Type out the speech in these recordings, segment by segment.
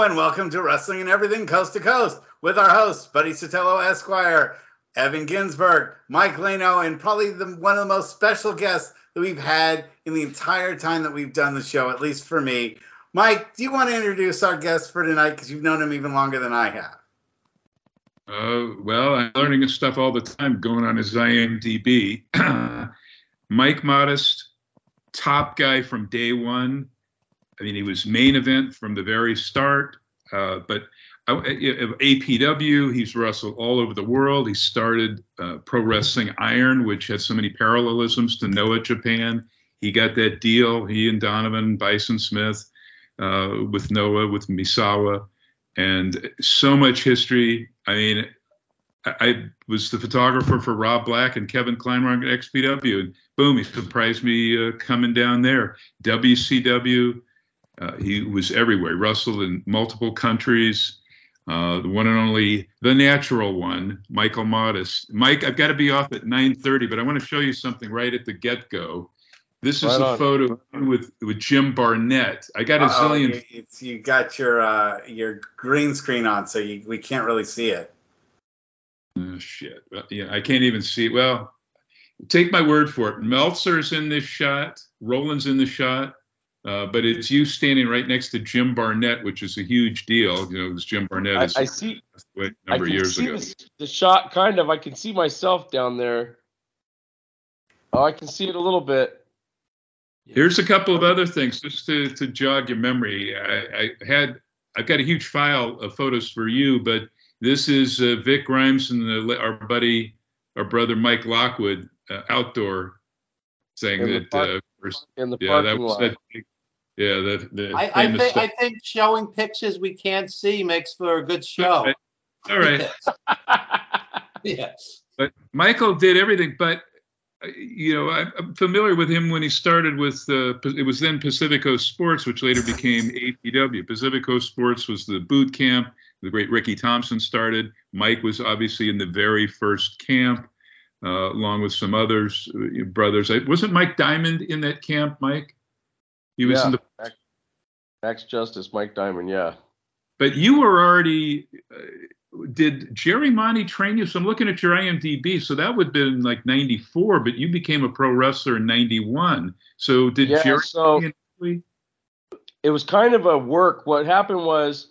Hello and welcome to Wrestling and Everything Coast to Coast with our hosts, Buddy Sotello Esquire, Evan Ginsberg, Mike Leno, and probably one of the most special guests that we've had in the entire time that we've done the show, at least for me. Mike, do you want to introduce our guest for tonight? Because you've known him even longer than I have. Well, I'm learning his stuff all the time, going on his IMDb. Mike Modest, top guy from day one. I mean, he was main event from the very start, but APW, he's wrestled all over the world. He started Pro Wrestling Iron, which has so many parallelisms to Noah Japan. He got that deal, he and Donovan Bison Smith, with Noah, with Misawa, and so much history. I mean, I was the photographer for Rob Black and Kevin Kleinrock at XPW, and boom, he surprised me coming down there. WCW. He was everywhere. He wrestled in multiple countries. The one and only, the natural one, Michael Modest. Mike, I've got to be off at 9:30, but I want to show you something right at the get-go. This is a photo with Jim Barnett. I got a zillion. You got your green screen on, so we can't really see it. Oh, shit. Yeah, I can't even see it. Well, take my word for it. Meltzer's in this shot. Roland's in the shot. But it's you standing right next to Jim Barnett, which is a huge deal. You know, because Jim Barnett I see a number of years ago. The shot, kind of. I can see myself down there. Oh, I can see it a little bit. Here's a couple of other things just to jog your memory. I've got a huge file of photos for you, but this is Vic Grimes and our brother Mike Lockwood, outdoor, saying that. In the parking lot. I think showing pictures we can't see makes for a good show. All right. Yes. But Michael did everything. But you know, I'm familiar with him when he started with it was then Pacifico Sports, which later became APW. Pacifico Sports was the boot camp. The great Ricky Thompson started. Mike was obviously in the very first camp, along with some others, brothers. Wasn't Mike Diamond in that camp, Mike? He was in the Max Justice, Mike Diamond, yeah. But you were already. Did Jerry Monty train you? So I'm looking at your IMDb. So that would have been like '94, but you became a pro wrestler in '91. So did Jerry? So it was kind of a work. What happened was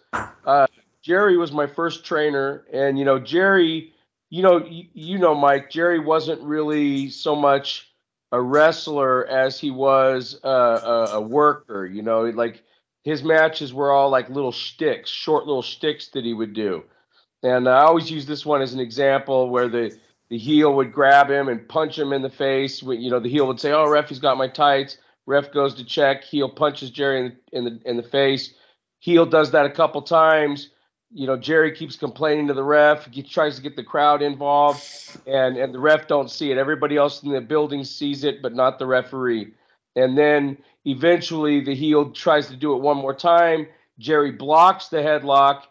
Jerry was my first trainer, and Jerry. Mike, Jerry wasn't really so much a wrestler as he was a worker. Like his matches were all like little shticks, short little shticks that he would do. And I always use this one as an example where the heel would grab him and punch him in the face. The heel would say, "Oh, ref, he's got my tights." Ref goes to check. Heel punches Jerry in the face. Heel does that a couple times. Jerry keeps complaining to the ref. He tries to get the crowd involved, and the ref don't see it. Everybody else in the building sees it, but not the referee. And then eventually the heel tries to do it one more time. Jerry blocks the headlock,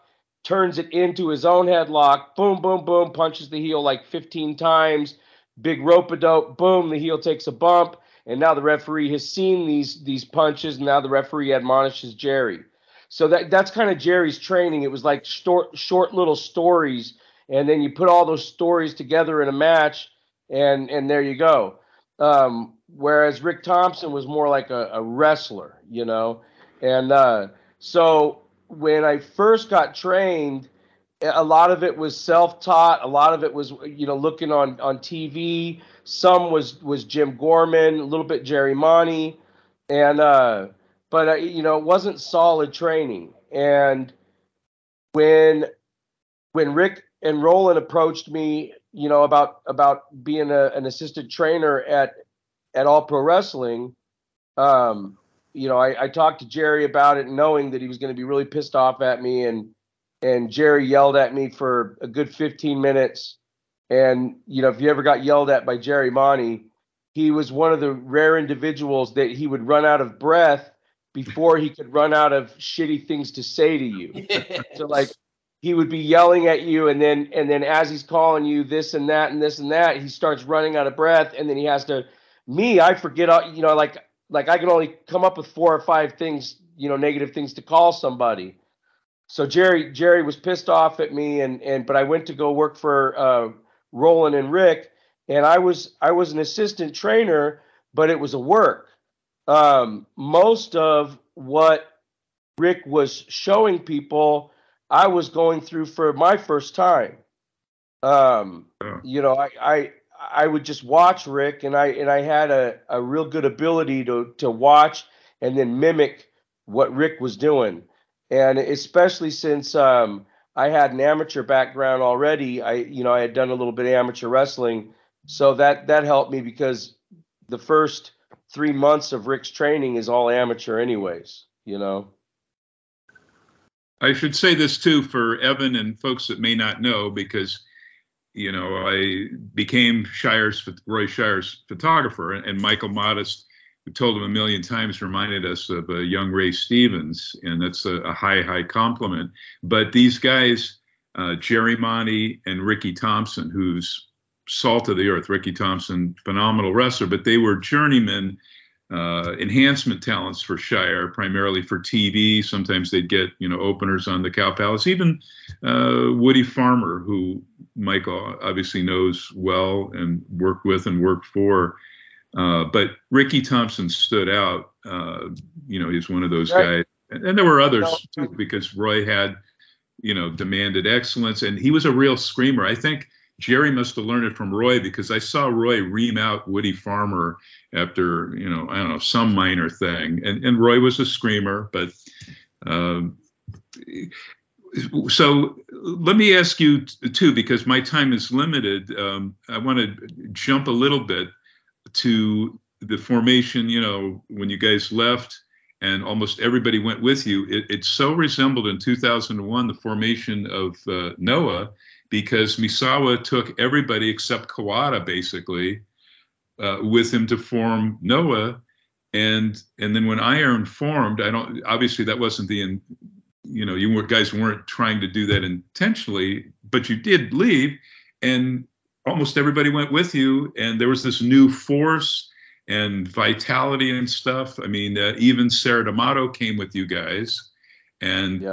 turns it into his own headlock. Boom, boom, boom, punches the heel like 15 times. Big rope-a-dope. Boom, the heel takes a bump. And now the referee has seen these punches, and now the referee admonishes Jerry. So that's kind of Jerry's training. It was like short little stories, and then you put all those stories together in a match, and there you go. Whereas Rick Thompson was more like a wrestler, And so when I first got trained, a lot of it was self-taught. A lot of it was, looking on TV. Some was Jim Gorman, a little bit Jerry Monty, and but it wasn't solid training. And when Rick and Roland approached me, about being an assistant trainer at All Pro Wrestling, I talked to Jerry about it, knowing that he was going to be really pissed off at me, and Jerry yelled at me for a good 15 minutes. And if you ever got yelled at by Jerry Monty, he was one of the rare individuals that he would run out of breath before he could run out of shitty things to say to you. So like he would be yelling at you, and then as he's calling you this and that and this and that, he starts running out of breath, and then he has to. I forget, like I can only come up with 4 or 5 things, negative things to call somebody. So Jerry was pissed off at me, but I went to go work for Roland and Rick, and I was an assistant trainer, but it was a work. Most of what Rick was showing people, I was going through for my first time. You know, I would just watch Rick, and I had a real good ability to watch and then mimic what Rick was doing. And especially since I had an amateur background already, I had done a little bit of amateur wrestling, so that helped me because the first 3 months of Rick's training is all amateur, anyways. You know. I should say this too for Evan and folks that may not know, because I became Roy Shire's photographer, and Michael Modest, who told him a million times, reminded us of a young Ray Stevens, and that's a high compliment. But these guys, Jerry Monty and Ricky Thompson, who's salt of the earth, Ricky Thompson, phenomenal wrestler, but they were journeymen enhancement talents for Shire, primarily for TV. Sometimes they'd get, openers on the Cow Palace. Even Woody Farmer, who Michael obviously knows well and worked with and worked for. But Ricky Thompson stood out. He's one of those guys. And there were others too, because Roy had, demanded excellence, and he was a real screamer. I think Jerry must have learned it from Roy, because I saw Roy ream out Woody Farmer after, I don't know, some minor thing. And Roy was a screamer, but so let me ask you too, because my time is limited. I want to jump a little bit to the formation, when you guys left and almost everybody went with you. It so resembled in 2001 the formation of Noah, because Misawa took everybody except Kawada basically with him to form Noah, and then when Iron formed, obviously that wasn't you guys weren't trying to do that intentionally, but you did leave, and almost everybody went with you, and there was this new force and vitality and stuff. I mean, even Sarah D'Amato came with you guys, and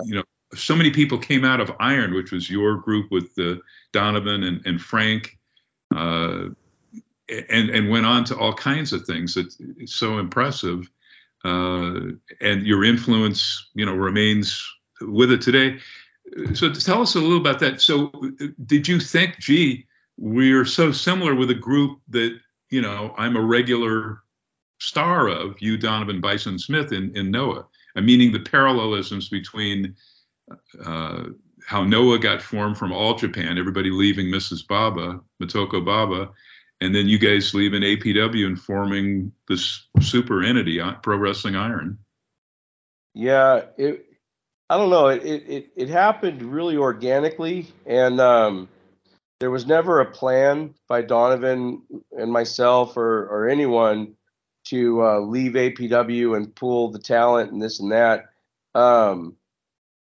so many people came out of Iron, which was your group with Donovan and Frank, and went on to all kinds of things. It's so impressive, and your influence, remains with it today. So tell us a little about that. So did you think, gee, we're so similar with a group that, I'm a regular star of, you, Donovan, Bison Smith in Noah? I'm meaning the parallelisms between how Noah got formed from All Japan, everybody leaving Mrs. Baba, Motoko Baba, and then you guys leaving APW and forming this super entity, Pro Wrestling Iron. Yeah, I don't know. It happened really organically, and there was never a plan by Donovan and myself or anyone to leave APW and pool the talent and this and that.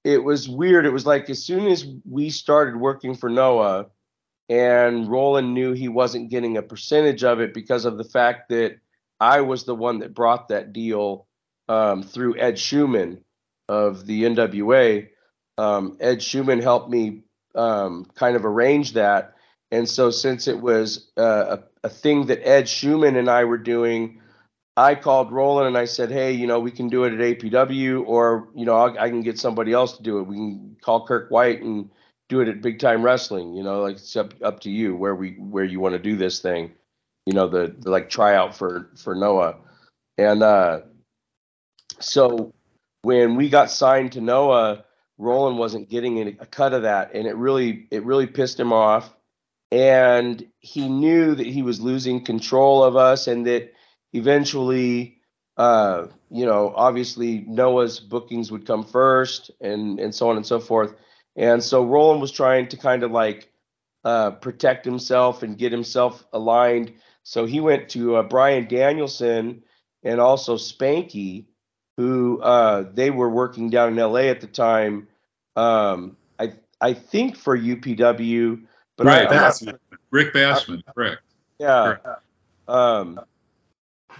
It was weird. It was like as soon as we started working for Noah, and Roland knew he wasn't getting a percentage of it because of the fact that I was the one that brought that deal through Ed Schumann of the NWA. Ed Schumann helped me kind of arrange that. And so since it was a thing that Ed Schumann and I were doing, I called Roland and I said, hey, we can do it at APW, or, I can get somebody else to do it. We can call Kirk White and do it at Big Time Wrestling, like it's up to you where you want to do this thing, the like tryout for Noah. And so when we got signed to Noah, Roland wasn't getting a cut of that, and it really pissed him off. And he knew that he was losing control of us, and that eventually, obviously Noah's bookings would come first, and so on and so forth. And so Roland was trying to kind of like protect himself and get himself aligned. So he went to Brian Danielson and also Spanky, who they were working down in LA at the time. I think for UPW, but right, Rick Bassman, correct? Yeah. Correct.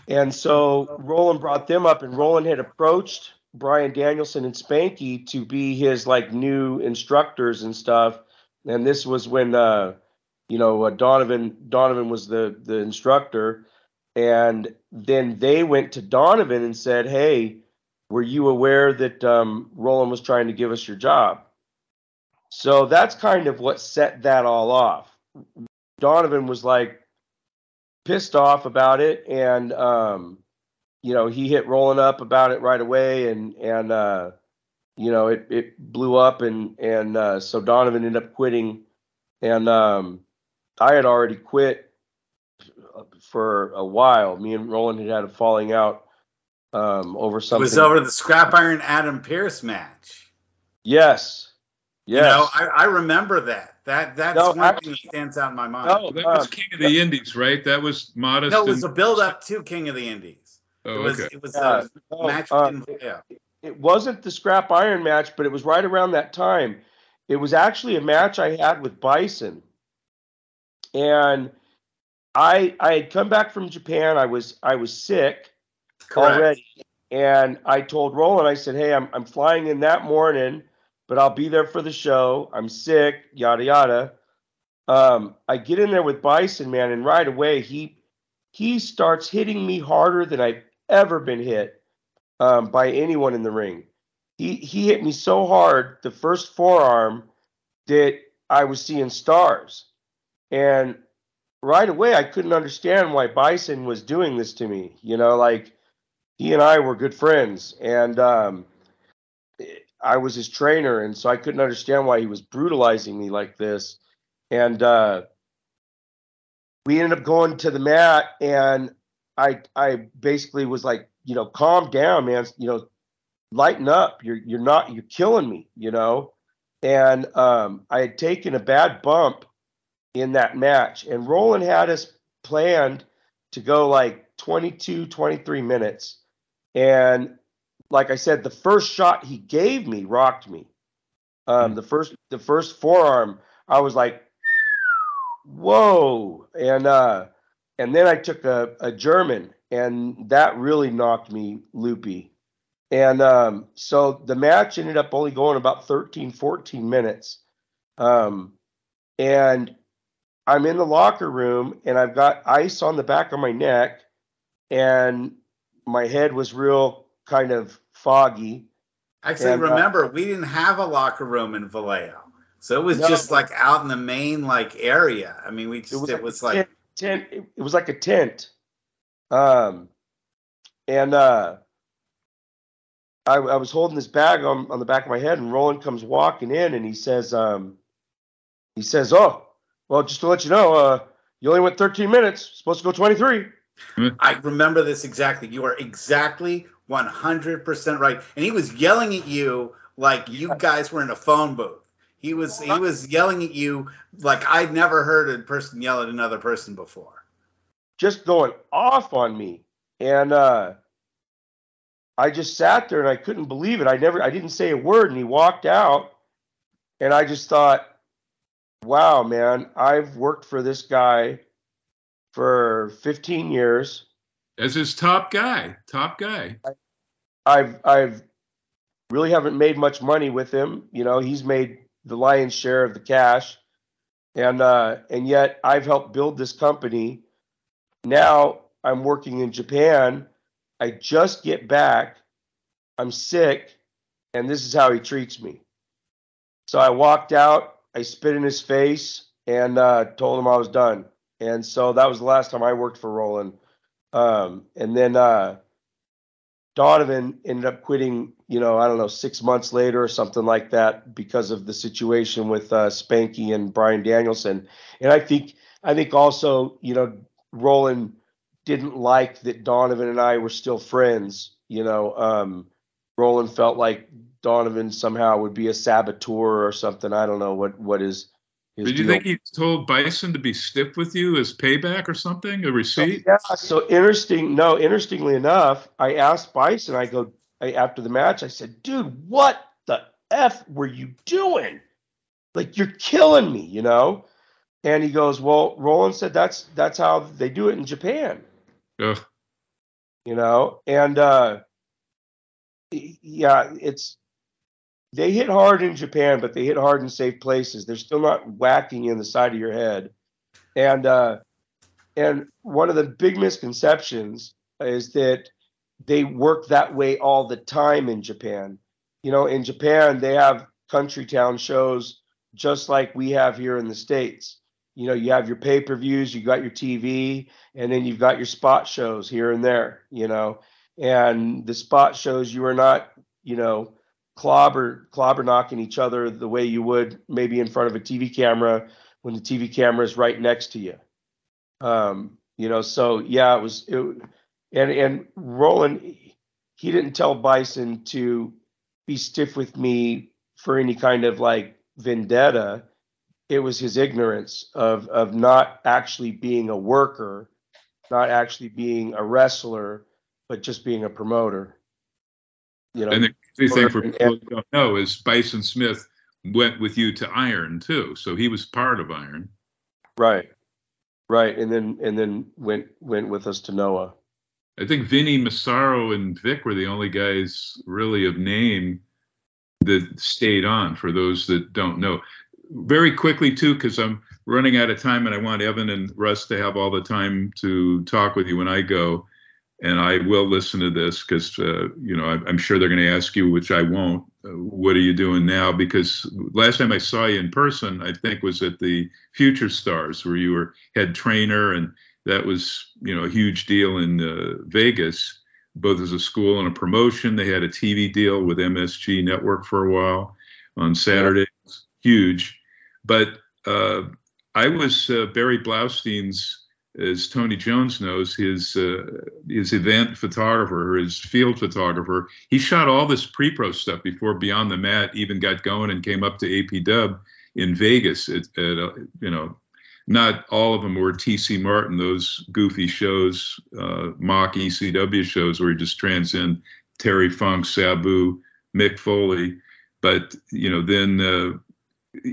And so Roland brought them up, and Roland had approached Brian Danielson and Spanky to be his like new instructors and stuff. And this was when Donovan was the instructor, and then they went to Donovan and said, "Hey, were you aware that Roland was trying to give us your job?" So that's kind of what set that all off. Donovan was like pissed off about it, and he hit Roland up about it right away, and it blew up, and so Donovan ended up quitting, and I had already quit for a while. Me and Roland had a falling out over something. It was over the Scrap Iron Adam Pearce match. Yes. I remember that. That's one thing that stands out in my mind. No, that was King of the Indies, right? That was Modest. No, it was a build-up to King of the Indies. Oh, okay. It was a match. It wasn't the Scrap Iron match, but it was right around that time. It was actually a match I had with Bison. And I had come back from Japan. I was sick already. And I told Roland, I said, "Hey, I'm flying in that morning, but I'll be there for the show. I'm sick, yada, yada." I get in there with Bison, man, and right away he starts hitting me harder than I've ever been hit by anyone in the ring. He hit me so hard, the first forearm, that I was seeing stars. And right away, I couldn't understand why Bison was doing this to me. Like, he and I were good friends, and I was his trainer, and so I couldn't understand why he was brutalizing me like this. And we ended up going to the mat, and I basically was like, calm down, man. Lighten up. You're killing me, And I had taken a bad bump in that match, and Roland had us planned to go like 22, 23 minutes. And like I said, the first shot he gave me rocked me. The first forearm, I was like, whoa. And then I took a German, and that really knocked me loopy. And so the match ended up only going about 13, 14 minutes. And I'm in the locker room, and I've got ice on the back of my neck, and my head was real kind of foggy. Actually, remember, we didn't have a locker room in Vallejo. So it was just like out in the main like area. I mean, it was like tent. It was like a tent. And I was holding this bag on the back of my head, and Roland comes walking in, and he says, "Oh, well, just to let you know, you only went 13 minutes. Supposed to go 23." I remember this exactly. You are exactly 100% right. And he was yelling at you like you guys were in a phone booth. He was yelling at you like I'd never heard a person yell at another person before. Just going off on me. And I just sat there and I couldn't believe it. I didn't say a word, and he walked out, and I just thought, wow, man, I've worked for this guy for 15 years. As his top guy. I've really haven't made much money with him. He's made the lion's share of the cash, and yet I've helped build this company. Now I'm working in Japan. I just get back. I'm sick, and this is how he treats me. So I walked out. I spit in his face and told him I was done. And so that was the last time I worked for Roland. And then Donovan ended up quitting, I don't know, 6 months later or something like that because of the situation with Spanky and Brian Danielson. And I think also, Roland didn't like that Donovan and I were still friends. Roland felt like Donovan somehow would be a saboteur or something. I don't know what his Did you deal. think he told Bison to be stiff with you as payback or something, a receipt? So interestingly enough, I asked Bison, after the match, I said, "Dude, what the F were you doing? Like, you're killing me, And he goes, "Well, Roland said that's how they do it in Japan." Ugh. And yeah, they hit hard in Japan, but they hit hard in safe places. They're still not whacking in the side of your head. And one of the big misconceptions is that they work that way all the time in Japan. In Japan, they have country town shows just like we have here in the States. You have your pay-per-views, you got your TV, and then you've got your spot shows here and there, and the spot shows, you are not, clobber knocking each other the way you would maybe in front of a TV camera when the TV camera is right next to you. So yeah, and Roland, he didn't tell Bison to be stiff with me for any kind of like vendetta. It was his ignorance of not actually being a worker, not actually being a wrestler, but just being a promoter. And the key thing for people who don't know is Bison Smith went with you to Iron too, so he was part of Iron. Right, and then went with us to Noah. I think Vinny Massaro and Vic were the only guys really of name that stayed on, for those that don't know. Very quickly too, because I'm running out of time and I want Evan and Russ to have all the time to talk with you when I go. And I will listen to this because, I'm sure they're going to ask you, which I won't. What are you doing now? Because last time I saw you in person, I think was at the Future Stars, where you were head trainer. And that was, a huge deal in Vegas, both as a school and a promotion. They had a TV deal with MSG Network for a while on Saturdays. Yeah. Huge. But I was Barry Blaustein's, as Tony Jones knows, his event photographer, his field photographer. He shot all this pre-pro stuff before Beyond the Mat even got going and came up to APW in Vegas. Not all of them were TC Martin, those goofy shows, mock ECW shows where he just transcend Terry Funk, Sabu, Mick Foley. But, then,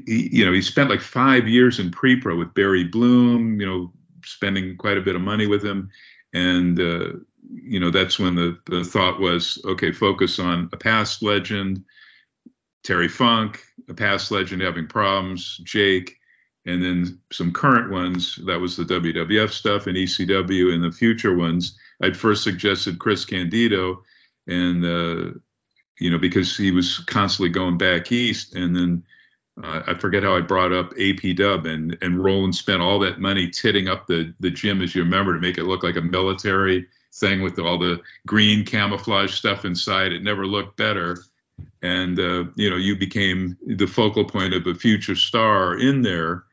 he spent like 5 years in pre-pro with Barry Bloom, spending quite a bit of money with him. And, that's when the thought was, okay, focus on a past legend, Terry Funk, a past legend having problems, Jake, and then some current ones. That was the WWF stuff and ECW, and the future ones. I'd first suggested Chris Candido, and, because he was constantly going back east. And then I forget how I brought up APW, and Roland spent all that money titting up the gym, as you remember, to make it look like a military thing with all the green camouflage stuff inside. It never looked better. And, you became the focal point of a future star in there,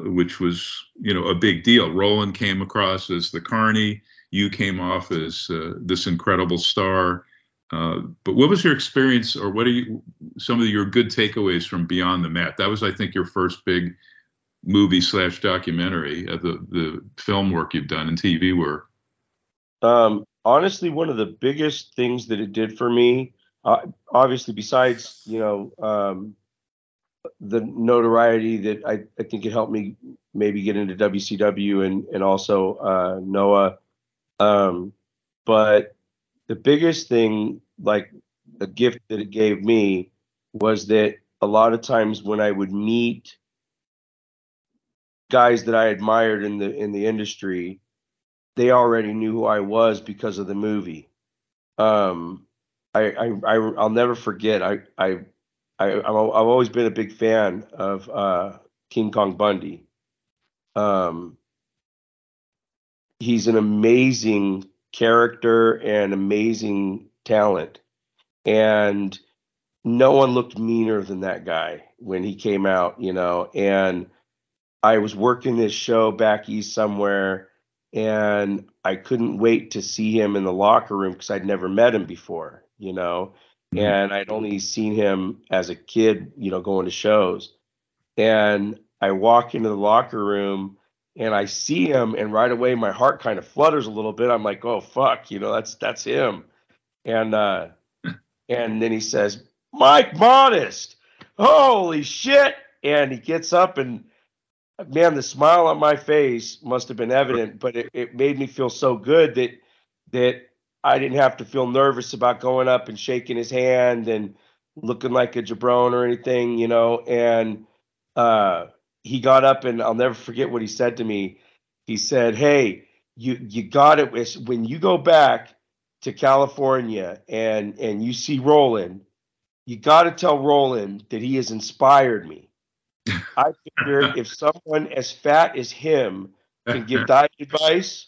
which was, a big deal. Roland came across as the Carney. You came off as this incredible star. But what was your experience, or what are some of your good takeaways from Beyond the Mat? That was, I think, your first big movie/documentary of the film work you've done and TV work. Honestly, one of the biggest things that it did for me, obviously, besides, the notoriety that I think it helped me maybe get into WCW and also Noah. But the biggest thing, like the gift that it gave me, was that a lot of times when I would meet guys that I admired in the industry, they already knew who I was because of the movie. I'll never forget. I've always been a big fan of King Kong Bundy. He's an amazing character and amazing talent, and no one looked meaner than that guy when he came out, and I was working this show back east somewhere, and I couldn't wait to see him in the locker room because I'd never met him before, and I'd only seen him as a kid, going to shows. And I walk into the locker room and I see him, and right away my heart kind of flutters a little bit. I'm like, oh fuck, that's him. And then he says, Mike Modest, holy shit. And he gets up, and man, the smile on my face must have been evident, but it made me feel so good that I didn't have to feel nervous about going up and shaking his hand and looking like a jabron or anything, you know. And he got up, and I'll never forget what he said to me. He said, "Hey, you got it. When you go back to California and you see Roland, you got to tell Roland that he has inspired me. I figure if someone as fat as him can give diet advice,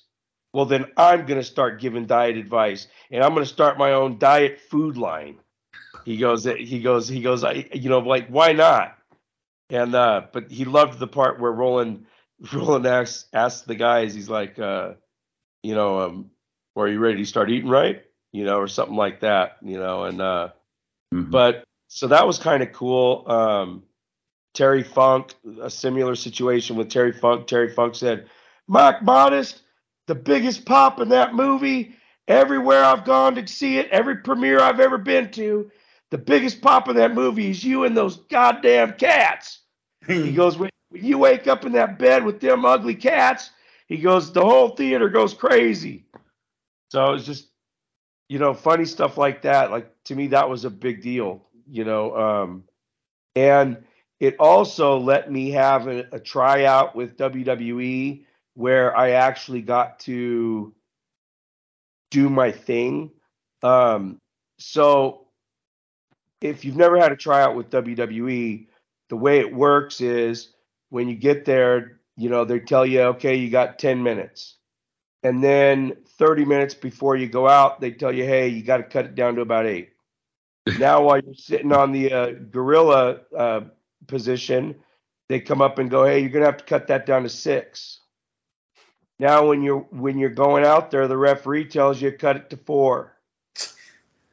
well, then I'm going to start giving diet advice, and I'm going to start my own diet food line." He goes, like, why not? And but he loved the part where Roland asked the guys, he's like, are you ready to start eating right? Or something like that, and but so that was kind of cool. Terry Funk, a similar situation with Terry Funk. Terry Funk said, "Mike Modest, the biggest pop in that movie. Everywhere I've gone to see it, every premiere I've ever been to, the biggest pop in that movie is you and those goddamn cats." He goes, when you wake up in that bed with them ugly cats, he goes, the whole theater goes crazy. So it's just, funny stuff like that. Like, to me, that was a big deal, and it also let me have a tryout with WWE where I actually got to do my thing. So if you've never had a tryout with WWE, the way it works is when you get there, they tell you, okay, you got 10 minutes. And then 30 minutes before you go out, they tell you, hey, you got to cut it down to about 8. Now, while you're sitting on the gorilla position, they come up and go, hey, you're going to have to cut that down to 6. Now, when you're going out there, the referee tells you cut it to 4.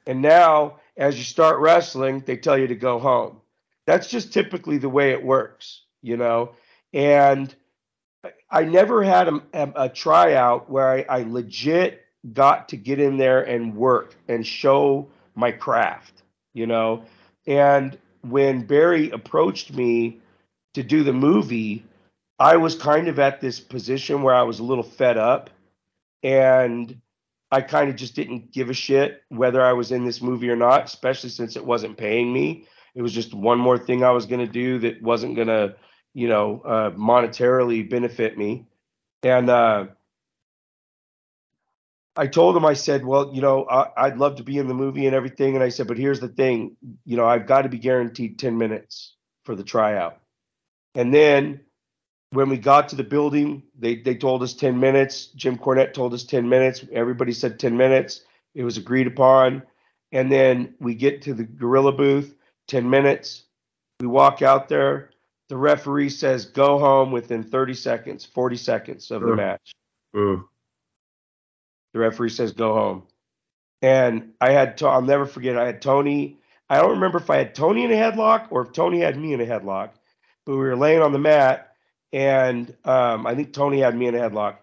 And now, as you start wrestling, they tell you to go home. That's just typically the way it works, And I never had a tryout where I legit got to get in there and work and show my craft, And when Barry approached me to do the movie, I was kind of at this position where I was a little fed up, and I kind of just didn't give a shit whether I was in this movie or not, especially since it wasn't paying me. It was just one more thing I was going to do that wasn't going to, monetarily benefit me. And I told him, I said, well, I'd love to be in the movie and everything. And I said, but here's the thing, I've got to be guaranteed 10 minutes for the tryout. And then when we got to the building, they told us 10 minutes. Jim Cornette told us 10 minutes. Everybody said 10 minutes. It was agreed upon. And then we get to the gorilla booth, 10 minutes. We walk out there. The referee says, go home within 30 seconds, 40 seconds of the match. The referee says, go home. And I'll never forget, I had Tony. I don't remember if I had Tony in a headlock or if Tony had me in a headlock, but we were laying on the mat, and I think Tony had me in a headlock.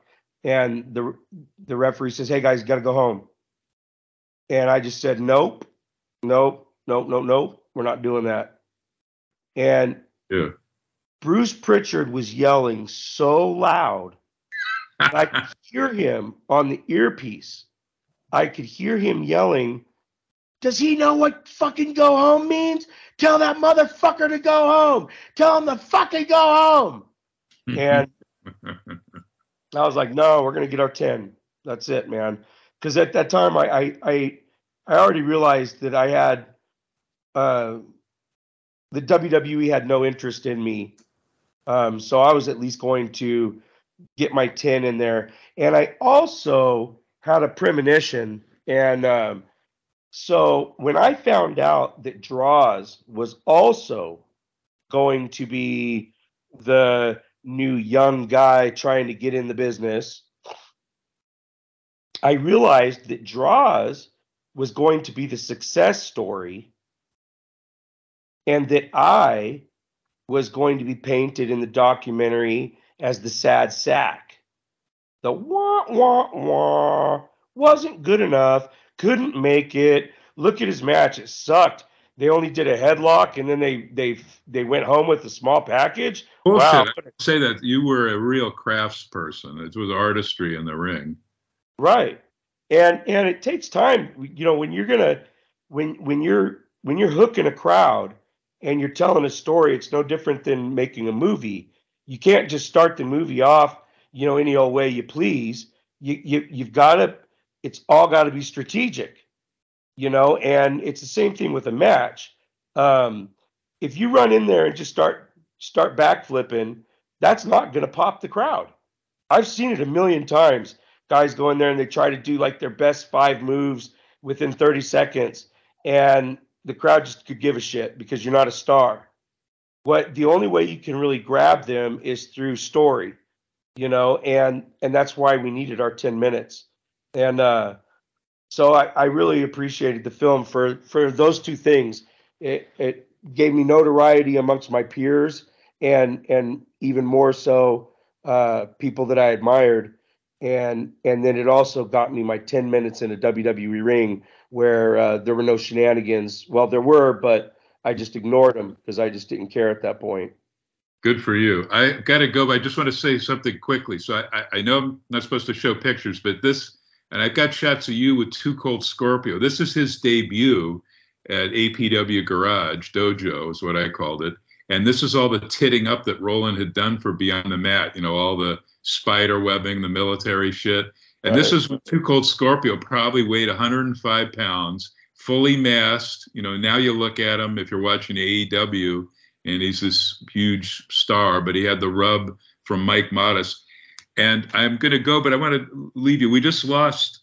And the referee says, hey, guys, you got to go home. And I just said, nope, we're not doing that. And Bruce Pritchard was yelling so loud that I could hear him on the earpiece. I could hear him yelling, does he know what fucking go home means? Tell that motherfucker to go home. Tell him to fucking go home. And I was like, no, we're going to get our 10. That's it, man. Because at that time, I already realized that I had, the WWE had no interest in me. So I was at least going to get my 10 in there. And I also had a premonition. And so when I found out that Draws was also going to be the new young guy trying to get in the business, I realized that Draws was going to be the success story, and that I was going to be painted in the documentary as the sad sack. The wah, wah, wah wasn't good enough, couldn't make it. Look at his match. It sucked. They only did a headlock, and then they went home with a small package. Bullshit. Wow. I would say that you were a real crafts person. It was artistry in the ring. Right. And it takes time, when you're gonna when you're hooking a crowd and you're telling a story. It's no different than making a movie. You can't just start the movie off, any old way you please. You've got to. It's all got to be strategic, and it's the same thing with a match. If you run in there and just start backflipping, that's not going to pop the crowd. I've seen it a million times. Guys go in there and they try to do like their best 5 moves within 30 seconds, and the crowd just could give a shit because you're not a star. The only way you can really grab them is through story, and that's why we needed our 10 minutes. And so I really appreciated the film for those two things. It gave me notoriety amongst my peers, and even more so people that I admired, and then it also got me my 10 minutes in a WWE ring where there were no shenanigans. Well, there were, but I just ignored them because I just didn't care at that point. Good for you. I got to go, but I just want to say something quickly. So I know I'm not supposed to show pictures, but this, and I've got shots of you with Too Cold Scorpio. This is his debut at APW Garage Dojo is what I called it. And this is all the titting up that Roland had done for Beyond the Mat, all the spider webbing, the military shit. And This is when Too Cold Scorpio probably weighed 105 pounds, fully masked. Now you look at him if you're watching AEW, and he's this huge star, but he had the rub from Mike Modest. And I'm going to go, but I want to leave you. We just lost,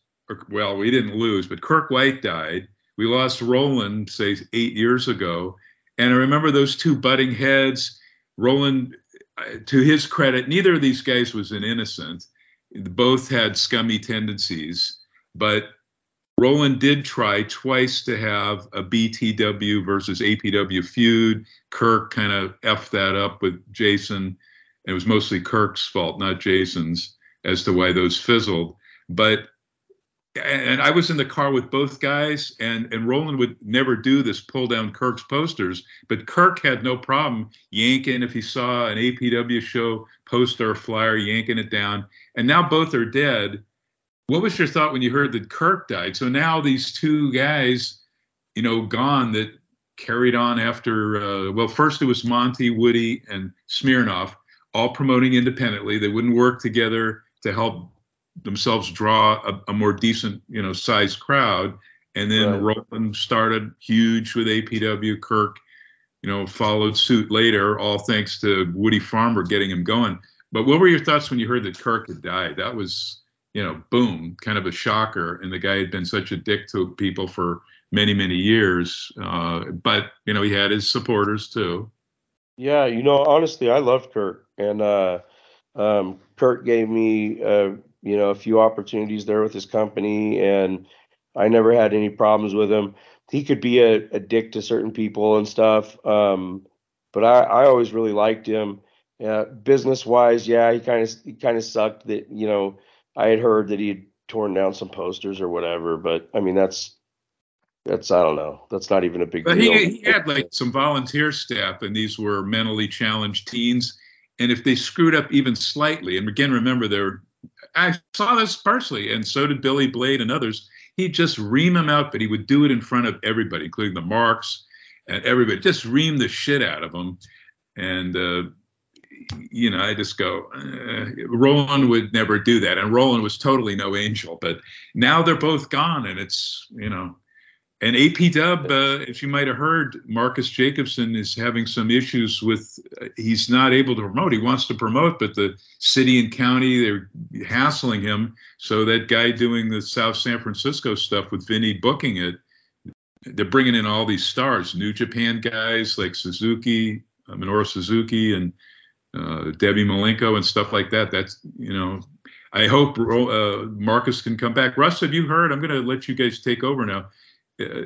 well, we didn't lose, but Kirk White died. We lost Roland, say, 8 years ago. And I remember those two butting heads. Roland, to his credit, neither of these guys was an innocent. Both had scummy tendencies. But Roland did try twice to have a BTW versus APW feud. Kirk kind of effed that up with Jason. It was mostly Kirk's fault, not Jason's, as to why those fizzled. And I was in the car with both guys, and Roland would never do this, pull down Kirk's posters, but Kirk had no problem yanking, if he saw an APW show poster or flyer, yanking it down. And now both are dead. What was your thought when you heard that Kirk died? So now these two guys, gone, that carried on after, first it was Monty, Woody, and Smirnoff, all promoting independently. They wouldn't work together to help themselves draw a more decent, sized crowd. And then Roland started huge with APW. Kirk, followed suit later, all thanks to Woody Farmer getting him going. But what were your thoughts when you heard that Kirk had died? That was, boom, kind of a shocker. And the guy had been such a dick to people for many, many years. But, he had his supporters too. Yeah, honestly, I loved Kirk. And Kirk gave me, a few opportunities there with his company, and I never had any problems with him. He could be a dick to certain people and stuff, but I always really liked him. Business wise, yeah, he kind of sucked that, I had heard that he had torn down some posters or whatever, but I mean that's I don't know, that's not even a big deal. He had like some volunteer staff, and these were mentally challenged teens, and if they screwed up even slightly, and again, remember, I saw this personally, and so did Billy Blade and others. He'd just ream them out, but he would do it in front of everybody, including the Marks and everybody. Just ream the shit out of them. And, I just go, Roland would never do that. And Roland was totally no angel. But now they're both gone, and it's, and APW, if you might have heard, Marcus Jacobson is having some issues with, he's not able to promote. He wants to promote, but the city and county, they're hassling him. So that guy doing the South San Francisco stuff with Vinny booking it, they're bringing in all these stars, New Japan guys like Suzuki, Minoru Suzuki, and Debbie Malenko and stuff like that. That's, I hope Marcus can come back. Russ, have you heard? I'm going to let you guys take over now.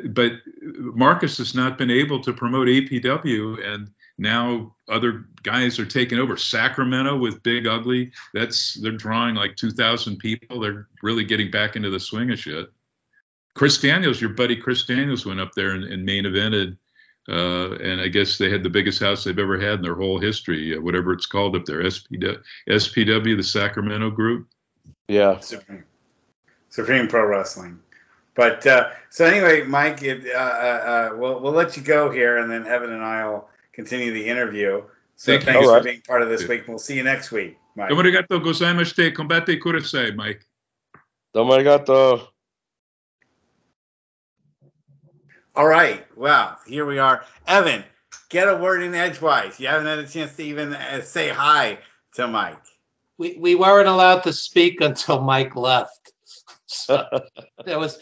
But Marcus has not been able to promote APW, and now other guys are taking over. Sacramento with Big Ugly, they're drawing like 2,000 people. They're really getting back into the swing of shit. Chris Daniels, your buddy Chris Daniels, went up there and main evented, and I guess they had the biggest house they've ever had in their whole history, whatever it's called up there, SPW, the Sacramento group. Yeah. Supreme Pro Wrestling. But so anyway, Mike, we'll let you go here, and then Evan and I will continue the interview. So thanks for being part of this week. We'll see you next week, Mike. Domo arigato gozaimashite. Combate kurasai, Mike. Domo arigato. All right. Well, here we are. Evan, get a word in edgewise. You haven't had a chance to even say hi to Mike. We weren't allowed to speak until Mike left. So that was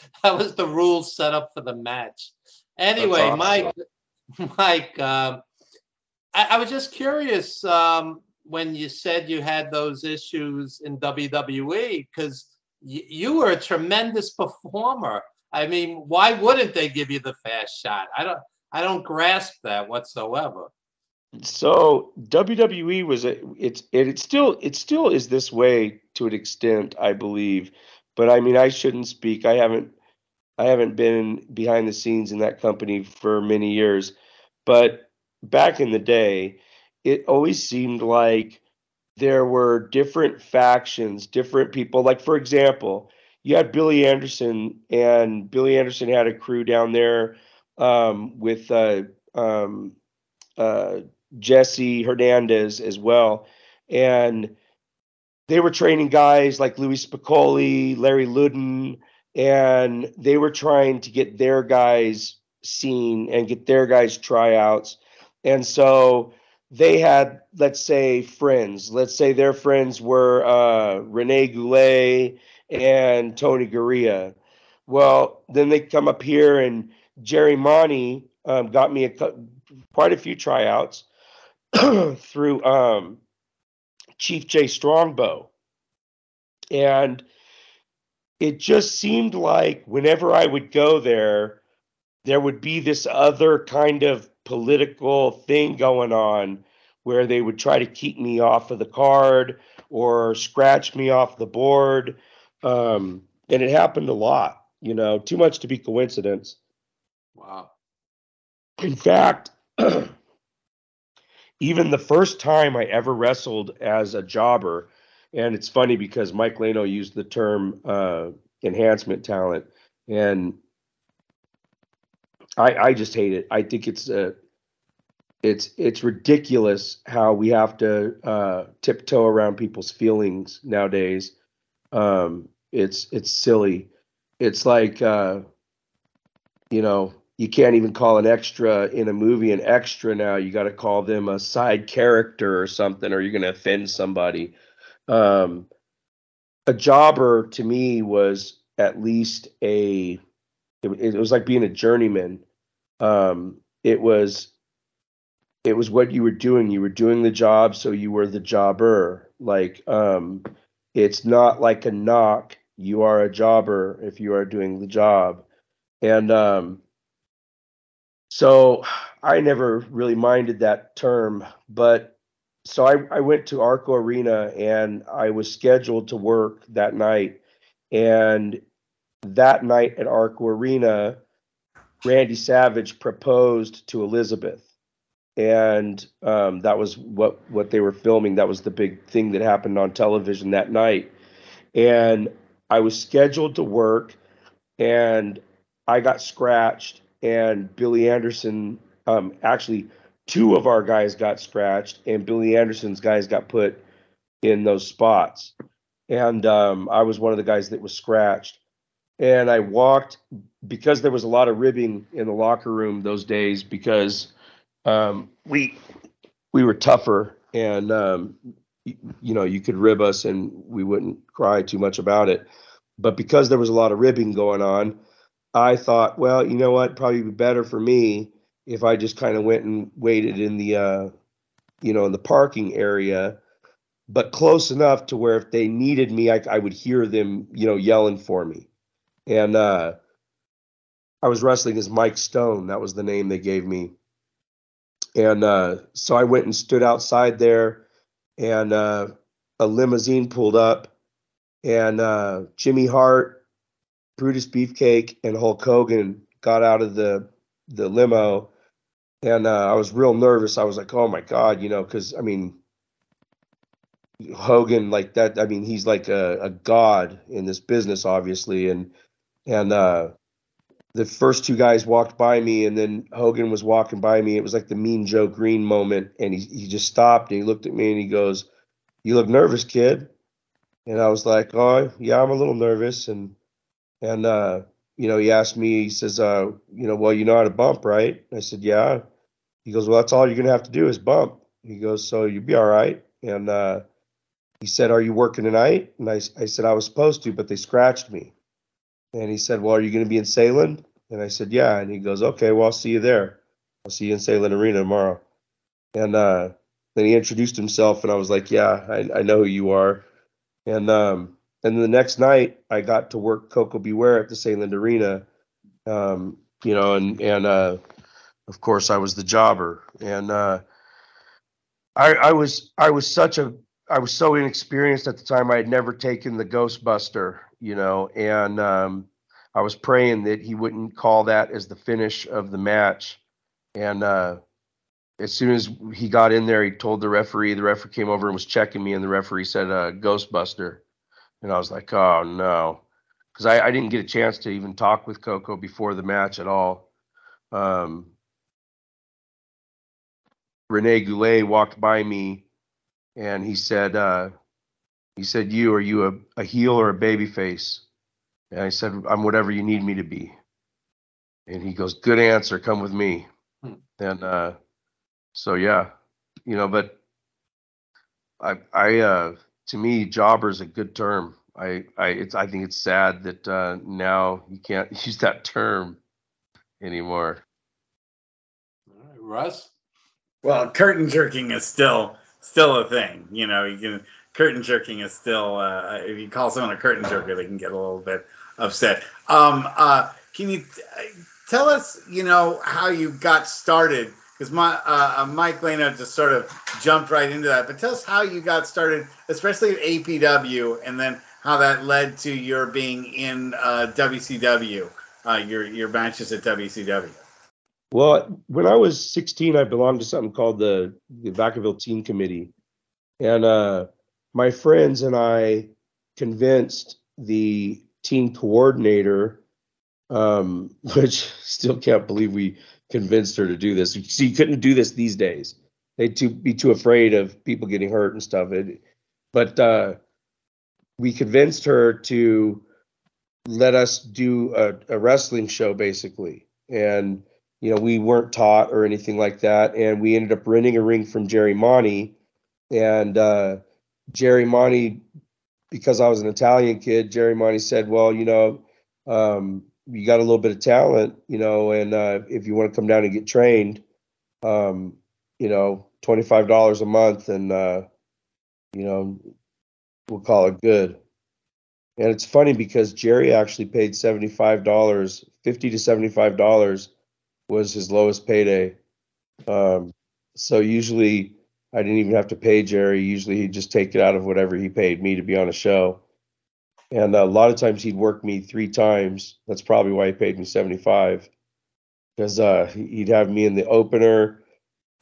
the rules set up for the match. Anyway, awesome. Mike, I was just curious when you said you had those issues in WWE, because you were a tremendous performer. I mean, why wouldn't they give you the fast shot? I don't grasp that whatsoever. So WWE was it still is this way to an extent, I believe. But I mean, I shouldn't speak. I haven't been behind the scenes in that company for many years. But back in the day, it always seemed like there were different factions, different people. Like, for example, you had Billy Anderson, and Billy Anderson had a crew down there with Jesse Hernandez as well. And they were training guys like Louis Spicoli, Larry Ludden, and they were trying to get their guys seen and get their guys tryouts. And so they had, let's say, friends. Let's say their friends were Rene Goulet and Tony Gurria. Well, then they come up here, and Jerry Monty got me quite a few tryouts through Chief J Strongbow. And it just seemed like whenever I would go there, there would be this other kind of political thing going on where they would try to keep me off of the card or scratch me off the board. And it happened a lot, too much to be coincidence. Wow. In fact, even the first time I ever wrestled as a jobber, and it's funny because Mike Leno used the term enhancement talent, and I just hate it. I think it's ridiculous how we have to tiptoe around people's feelings nowadays. It's silly. It's like you can't even call an extra in a movie an extra now. You got to call them a side character or something, or you're going to offend somebody. A jobber to me was at least it was like being a journeyman. It was what you were doing. You were doing the job, so you were the jobber. Like, it's not like a knock. You are a jobber if you are doing the job. And so I never really minded that term, but so I went to Arco Arena, and I was scheduled to work that night. And that night at Arco Arena, Randy Savage proposed to Elizabeth. And that was what they were filming. That was the big thing that happened on television that night. And I was scheduled to work, and I got scratched, and Billy Anderson, actually, two of our guys got scratched, and Billy Anderson's guys got put in those spots. And I was one of the guys that was scratched. And I walked, because there was a lot of ribbing in the locker room those days, because we were tougher, and you could rib us and we wouldn't cry too much about it. But because there was a lot of ribbing going on, I thought, well, you know what, probably be better for me if I just kind of went and waited in the in the parking area, but close enough to where if they needed me, I would hear them yelling for me. And I was wrestling as Mike Stone. That was the name they gave me. And so I went and stood outside there, and a limousine pulled up, and Jimmy Hart, Brutus Beefcake, and Hulk Hogan got out of the limo. And I was real nervous. I was like, oh my God, because I mean, Hogan like that. I mean, he's like a god in this business, obviously. And the first two guys walked by me, and then Hogan was walking by me. It was like the Mean Joe Green moment. And he just stopped and he looked at me and he goes, "You look nervous, kid." And I was like, "Oh, yeah, I'm a little nervous." And he asked me, he says, "Well, you know how to bump, right?" I said, "Yeah." He goes, "Well, that's all you're going to have to do is bump." He goes, "So you'll be all right." And he said, "Are you working tonight?" And I said, "I was supposed to, but they scratched me." And he said, "Well, are you going to be in Salem?" And I said, "Yeah." And he goes, "Okay, well, I'll see you there. I'll see you in Salem Arena tomorrow." And then he introduced himself, and I was like, "Yeah, I know who you are." And then the next night, I got to work Coco Beware at the Salem Arena, and of course, I was the jobber. And I was so inexperienced at the time. I had never taken the Ghostbuster, and I was praying that he wouldn't call that as the finish of the match. And as soon as he got in there, he told the referee. The referee came over and was checking me, and the referee said Ghostbuster. And I was like, "Oh no," because I didn't get a chance to even talk with Coco before the match at all. Rene Goulet walked by me, and he said, "Are you a heel or a baby face?" And I said, "I'm whatever you need me to be." And he goes, "Good answer. Come with me." And so yeah, but I to me, jobber is a good term. I think it's sad that now you can't use that term anymore. All right, Russ? Well, curtain jerking is still a thing. Curtain jerking is still if you call someone a curtain jerker, they can get a little bit upset. Can you tell us, how you got started? Because Mike Leno just sort of jumped right into that. But tell us how you got started, especially at APW, and then how that led to your being in WCW, your matches at WCW. Well, when I was 16, I belonged to something called the Vacaville Team Committee. And my friends and I convinced the team coordinator, which still can't believe we convinced her to do this. See, you couldn't do this these days. They'd be too afraid of people getting hurt and stuff. But we convinced her to let us do a wrestling show, basically. And we weren't taught or anything like that. And we ended up renting a ring from Jerry Monty. And Jerry Monty, because I was an Italian kid, Jerry Monty said, "Well, you got a little bit of talent, and if you want to come down and get trained, $25 a month, and we'll call it good." And it's funny because Jerry actually paid $75, $50 to $75 was his lowest payday. So usually I didn't even have to pay Jerry. Usually he'd just take it out of whatever he paid me to be on a show. And a lot of times he'd work me 3 times. That's probably why he paid me 75, because he'd have me in the opener,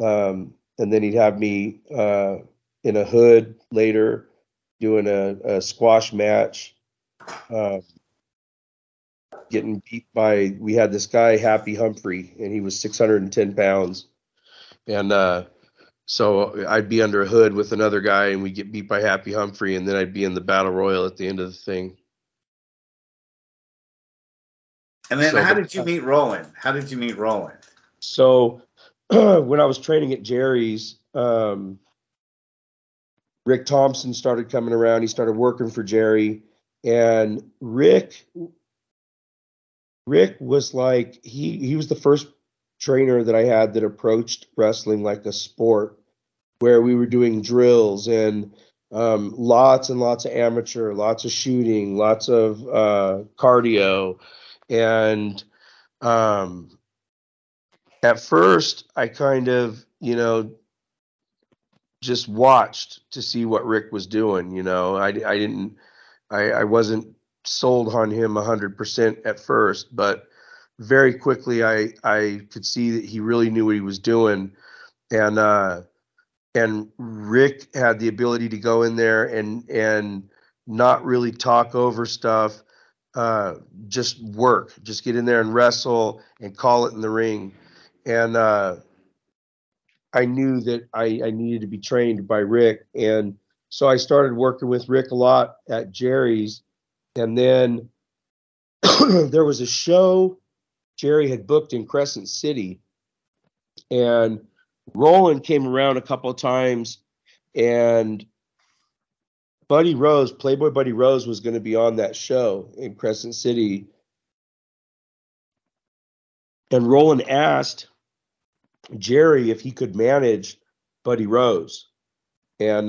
and then he'd have me in a hood later doing a squash match. Getting beat by, we had this guy, Happy Humphrey, and he was 610 pounds. And so I'd be under a hood with another guy, and we'd get beat by Happy Humphrey, and then I'd be in the battle royal at the end of the thing. And then how did you meet Roland? So when I was training at Jerry's, Rick Thompson started coming around. He started working for Jerry. And Rick was like, he was the first trainer that I had that approached wrestling like a sport, where we were doing drills and lots and lots of amateur, lots of shooting, lots of cardio. And at first I kind of, just watched to see what Rick was doing. I wasn't sold on him 100% at first, but very quickly I could see that he really knew what he was doing. And and Rick had the ability to go in there and not really talk over stuff, just work, just get in there and wrestle and call it in the ring. And I knew that I needed to be trained by Rick. And so I started working with Rick a lot at Jerry's. And then there was a show Jerry had booked in Crescent City. And Roland came around a couple of times, and Buddy Rose, Playboy Buddy Rose, was going to be on that show in Crescent City. And Roland asked Jerry if he could manage Buddy Rose. And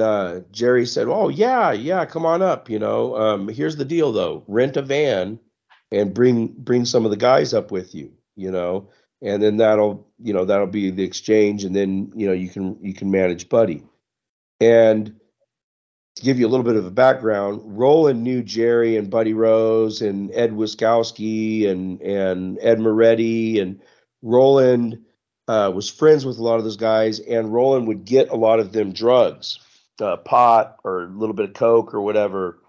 Jerry said, "Oh, yeah, come on up. Here's the deal, though. Rent a van and bring some of the guys up with you, and then that'll be the exchange, and then, you can manage Buddy." And to give you a little bit of a background, Roland knew Jerry and Buddy Rose and Ed Wiskowski and Ed Moretti, and Roland was friends with a lot of those guys, and Roland would get a lot of them drugs, pot or a little bit of coke or whatever.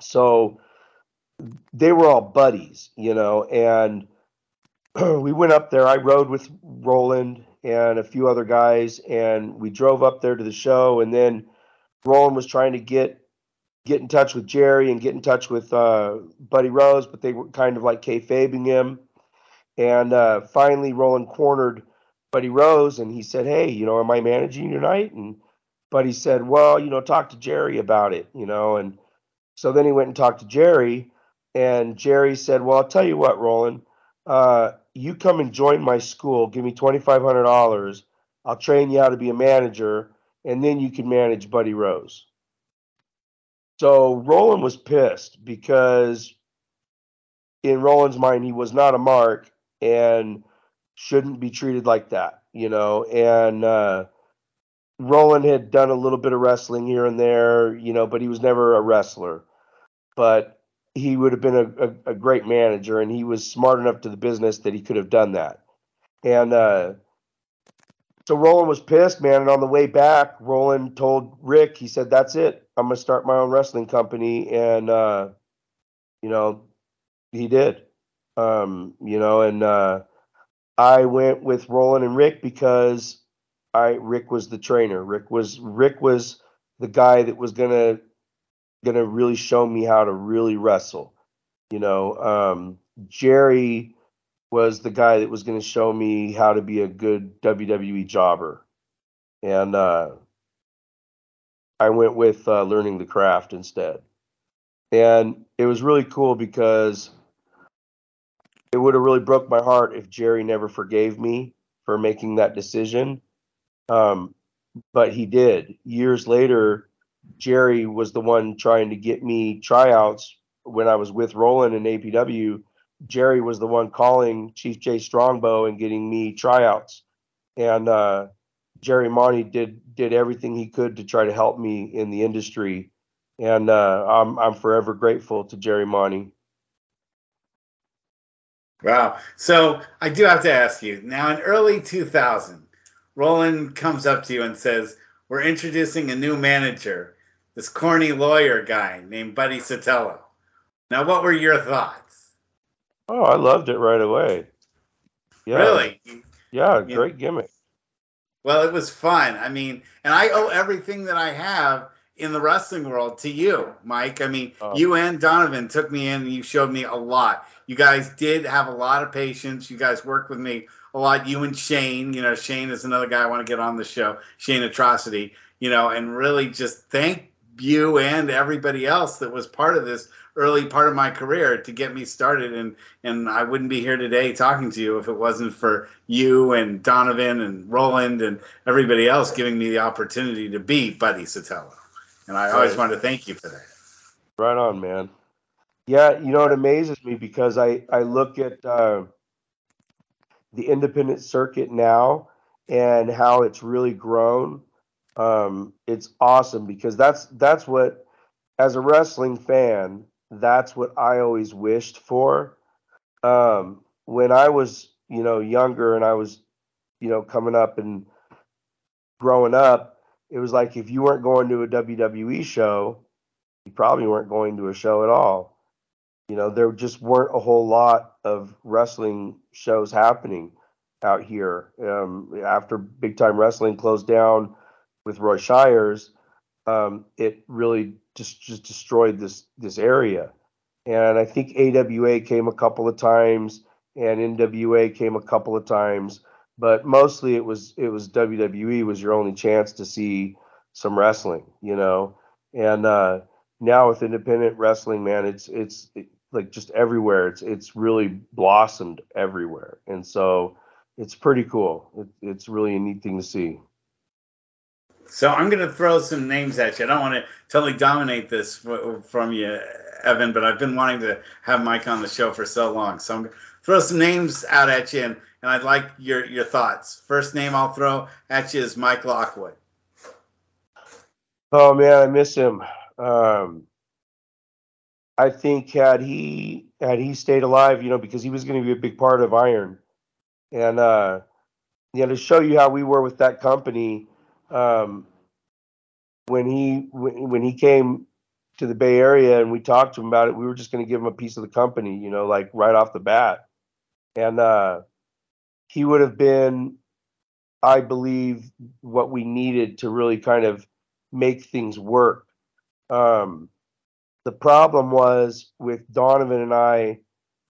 So they were all buddies, and we went up there. I rode with Roland and a few other guys, and we drove up there to the show. And then Roland was trying to get in touch with Jerry and get in touch with Buddy Rose, but they were kind of like kayfabing him. And finally, Roland cornered Buddy Rose, and he said, "Hey, am I managing tonight?" And Buddy said, "Well, talk to Jerry about it, And so then he went and talked to Jerry, and Jerry said, "Well, I'll tell you what, Roland, you come and join my school, give me $2,500. I'll train you how to be a manager, and then you can manage Buddy Rose." So Roland was pissed because in Roland's mind, he was not a mark and shouldn't be treated like that, And Roland had done a little bit of wrestling here and there, but he was never a wrestler. But he would have been a great manager, and he was smart enough to the business that he could have done that. And so Roland was pissed, man. And on the way back, Roland told Rick, he said, "That's it. I'm going to start my own wrestling company." And, he did. And I went with Roland and Rick because Rick was the trainer. Rick was the guy that was gonna really show me how to really wrestle. Jerry was the guy that was going to show me how to be a good WWE jobber. And I went with learning the craft instead. And it was really cool because it would have really broke my heart if Jerry never forgave me for making that decision. But he did. Years later, Jerry was the one trying to get me tryouts when I was with Roland in APW. Jerry was the one calling Chief Jay Strongbow and getting me tryouts. And Jerry Monty did everything he could to try to help me in the industry. And I'm forever grateful to Jerry Monty. Wow. So I do have to ask you, now in early 2000, Roland comes up to you and says, "We're introducing a new manager, this corny lawyer guy named Buddy Sotello." Now, what were your thoughts? Oh, I loved it right away. Yeah. Really? Yeah, great gimmick. Well, it was fun. I mean, and I owe everything that I have in the wrestling world to you, Mike. I mean, you and Donovan took me in and you showed me a lot. You guys did have a lot of patience. You guys worked with me a lot. You and Shane, Shane is another guy I want to get on the show, Shane Atrocity, and really just thank you and everybody else that was part of this early part of my career to get me started. And I wouldn't be here today talking to you if it wasn't for you and Donovan and Roland and everybody else giving me the opportunity to be Buddy Sotello. And I always want to thank you for that. Right on, man. Yeah, it amazes me because I look at the independent circuit now and how it's really grown. It's awesome because that's what, as a wrestling fan, that's what I always wished for. When I was, younger and I was, coming up and growing up, it was like if you weren't going to a WWE show, you probably weren't going to a show at all. You know, there just weren't a whole lot of wrestling shows happening out here. After Big Time Wrestling closed down with Roy Shires, it really just destroyed this area. And I think AWA came a couple of times, and NWA came a couple of times, but mostly it was WWE was your only chance to see some wrestling, you know. And now with independent wrestling, man, it's like just everywhere. It's really blossomed everywhere, and so it's pretty cool. It's really a neat thing to see. So I'm going to throw some names at you. I don't want to totally dominate this from you, Evan, but I've been wanting to have Mike on the show for so long. So I'm going to throw some names out at you, and I'd like your thoughts. First name I'll throw at you is Mike Lockwood. Oh, man, I miss him. I think had he stayed alive, you know, because he was going to be a big part of Iron. And, you know, to show you how we were with that company, when he came to the Bay Area and we talked to him about it, we were just going to give him a piece of the company, you know, like right off the bat. And he would have been, I believe, what we needed to really kind of make things work. The problem was with Donovan and I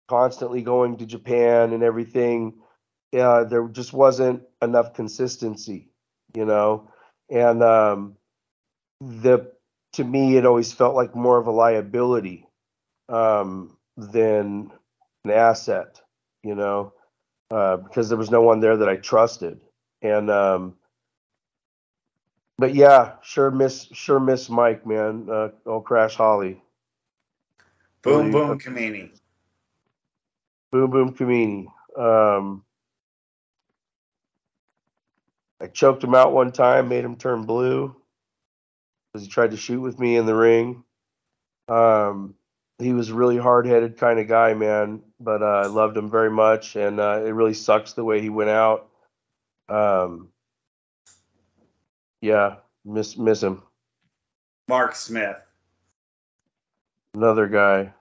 constantly going to Japan and everything, there just wasn't enough consistency, you know. And to me, it always felt like more of a liability than an asset, you know, because there was no one there that I trusted. And but yeah, sure miss Mike, man. Old Crash Holly. Boom Really, Boom Kamini. Boom Boom Kamini. I choked him out one time, made him turn blue because he tried to shoot with me in the ring. He was a really hard-headed kind of guy, man, but I loved him very much, and it really sucks the way he went out. Yeah, miss him. Mark Smith. Another guy.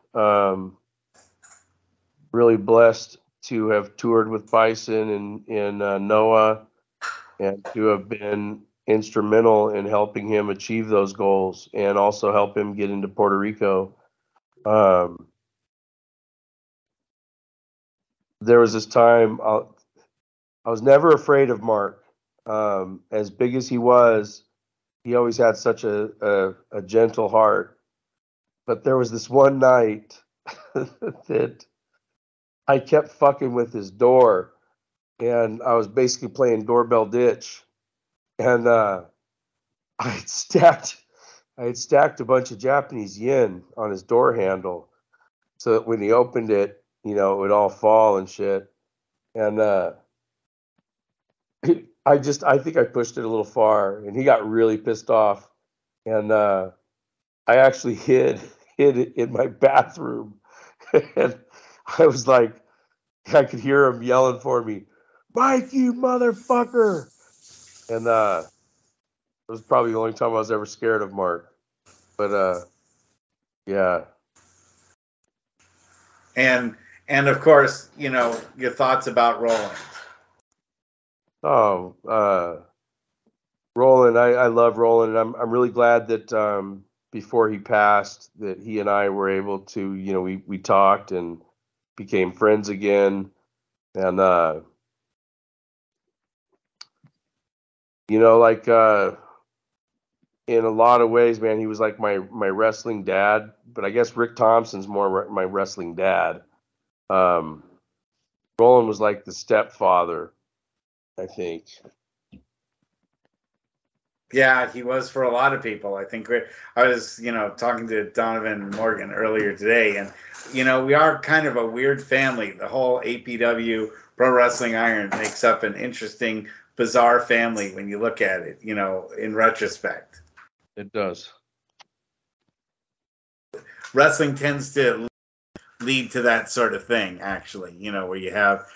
Really blessed to have toured with Bison in Noah, and to have been instrumental in helping him achieve those goals and also help him get into Puerto Rico. There was this time I was never afraid of Mark. As big as he was, he always had such a gentle heart. But there was this one night that I kept fucking with his door, and I was basically playing doorbell ditch, and I had stacked a bunch of Japanese yen on his door handle, so that when he opened it, you know, it would all fall and shit. And I think I pushed it a little far, and he got really pissed off. And I actually hid it in my bathroom, and I was like, I could hear him yelling for me, "Mike, you motherfucker!" And it was probably the only time I was ever scared of Mark. But yeah. And of course, you know, your thoughts about Roland. Oh, Roland, I love Roland, and I'm really glad that before he passed, that he and I were able to, you know, we talked and became friends again, and you know, like in a lot of ways, man, he was like my wrestling dad, but I guess Rick Thompson's more my wrestling dad. Roland was like the stepfather, I think. Yeah, he was for a lot of people. I think I was, you know, talking to Donovan Morgan earlier today, and, you know, we are kind of a weird family. The whole APW Pro Wrestling Iron makes up an interesting, bizarre family when you look at it, you know, in retrospect. It does. Wrestling tends to lead to that sort of thing, actually, where you have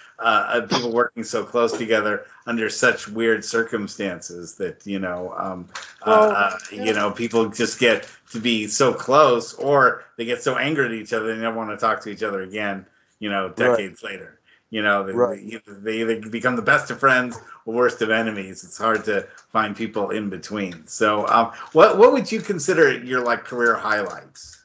people working so close together under such weird circumstances that, people just get to be so close, or they get so angry at each other they never want to talk to each other again, decades later. They either become the best of friends or worst of enemies. It's hard to find people in between. So what would you consider your career highlights?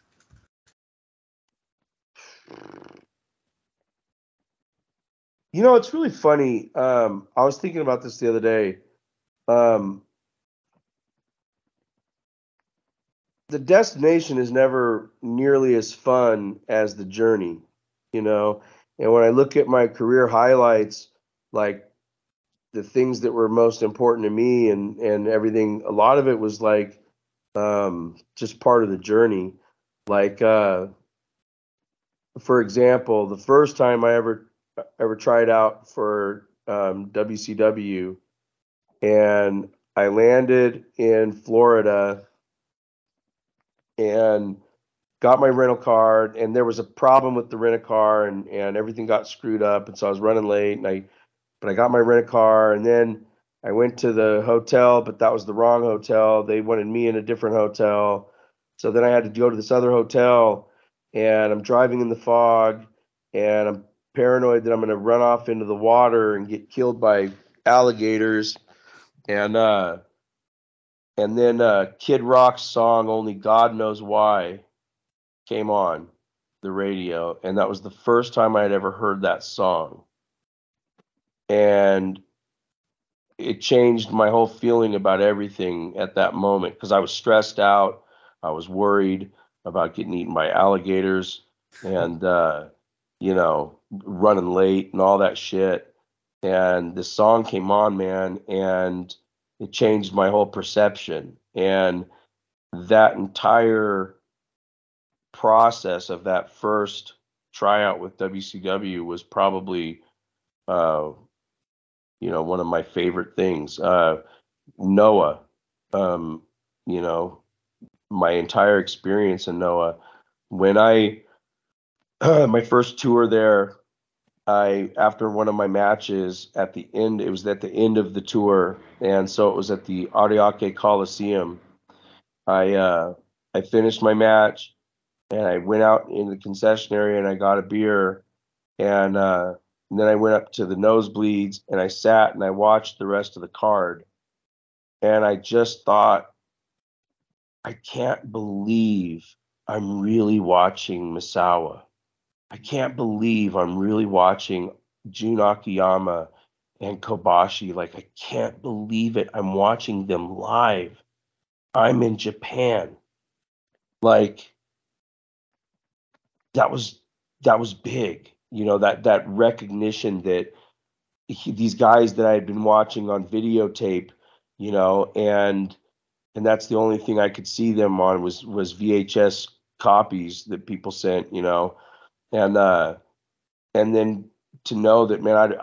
It's really funny. I was thinking about this the other day. The destination is never nearly as fun as the journey, And when I look at my career highlights, like the things that were most important to me and everything, a lot of it was just part of the journey. For example, the first time I ever tried out for WCW, and I landed in Florida and got my rental car, and there was a problem with the rental car, and everything got screwed up, and so I was running late, but I got my rental car, and then I went to the hotel, but that was the wrong hotel. They wanted me in a different hotel, so then I had to go to this other hotel, and I'm driving in the fog, and I'm paranoid that I'm going to run off into the water and get killed by alligators, and then Kid Rock's song "Only God Knows Why" came on the radio, and that was the first time I had ever heard that song. And it changed my whole feeling about everything at that moment, because I was stressed out. I was worried about getting eaten by alligators and, running late and all that shit. And this song came on, man, and it changed my whole perception. And that entire process of that first tryout with WCW was probably, one of my favorite things. Noah, my entire experience in Noah. When my first tour there, after one of my matches at the end, it was at the end of the tour, and so it was at the Ariake Coliseum. I finished my match, and I went out in the concession area and I got a beer, and then I went up to the nosebleeds and I sat and I watched the rest of the card, and I just thought, I can't believe I'm really watching Misawa. I can't believe I'm really watching Jun Akiyama and Kobashi. I can't believe it. I'm watching them live. I'm in Japan. That was big. That recognition that these guys that I had been watching on videotape, and that's the only thing I could see them on was VHS copies that people sent, and then to know that, man,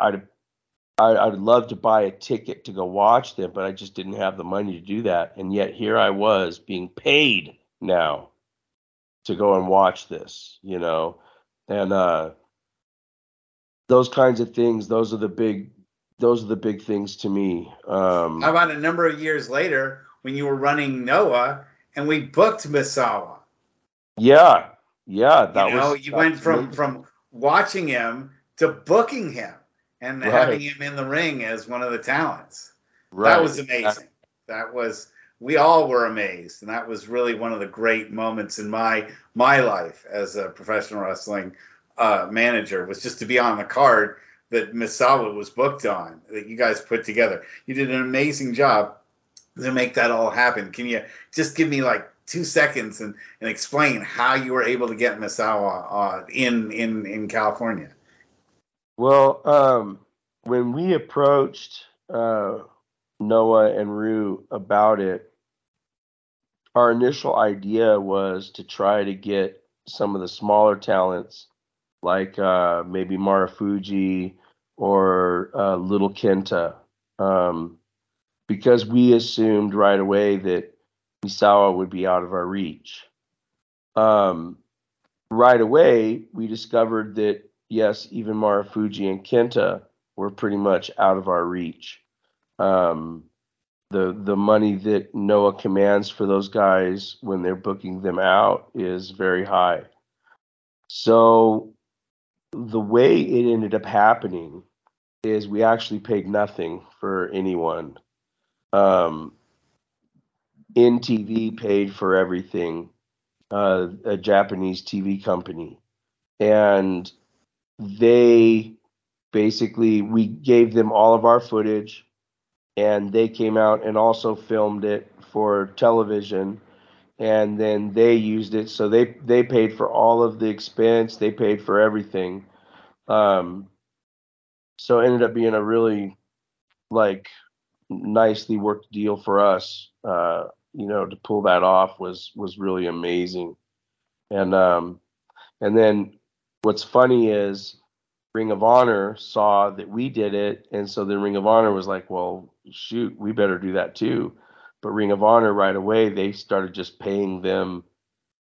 I'd love to buy a ticket to go watch them, but I just didn't have the money to do that. And yet here I was being paid now to go and watch this, and those kinds of things. Those are the big things to me. How about a number of years later when you were running Noah and we booked Misawa? Yeah. You went from watching him to booking him and having him in the ring as one of the talents. Right. That was amazing. We all were amazed, and that was really one of the great moments in my life as a professional wrestling manager, was just to be on the card that Misawa was booked on, that you guys put together. You did an amazing job to make that all happen. Can you just give me 2 seconds and explain how you were able to get Misawa in California? Well, when we approached Noah and Rue about it, our initial idea was to try to get some of the smaller talents, like maybe Marufuji or Little Kenta, because we assumed right away that Misawa would be out of our reach. right away, we discovered that, yes, even Marufuji and Kenta were pretty much out of our reach. The money that Noah commands for those guys when they're booking them out is very high. So the way it ended up happening is we actually paid nothing for anyone. NTV paid for everything, a Japanese TV company. And they basically, we gave them all of our footage, and they came out and also filmed it for television, and then they used it. So they paid for all of the expense, they paid for everything. So it ended up being a really like nicely worked deal for us. To pull that off was really amazing. And then what's funny is Ring of Honor saw that we did it, and so the Ring of Honor was like, well, shoot, we better do that too. But Ring of Honor right away, they started just paying them,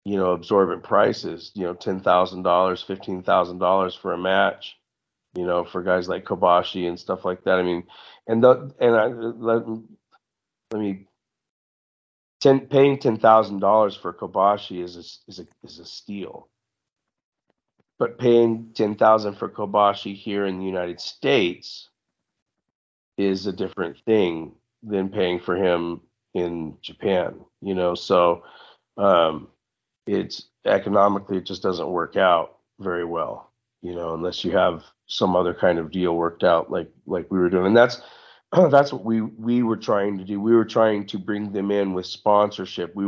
absorbent prices, $10,000, $15,000 for a match, for guys like Kobashi and stuff like that. I mean, paying $10,000 for Kobashi is a steal. But paying $10,000 for Kobashi here in the United States is a different thing than paying for him in Japan. So it's economically, it just doesn't work out very well, unless you have some other kind of deal worked out like we were doing. And that's what we were trying to do. We were trying to bring them in with sponsorship. We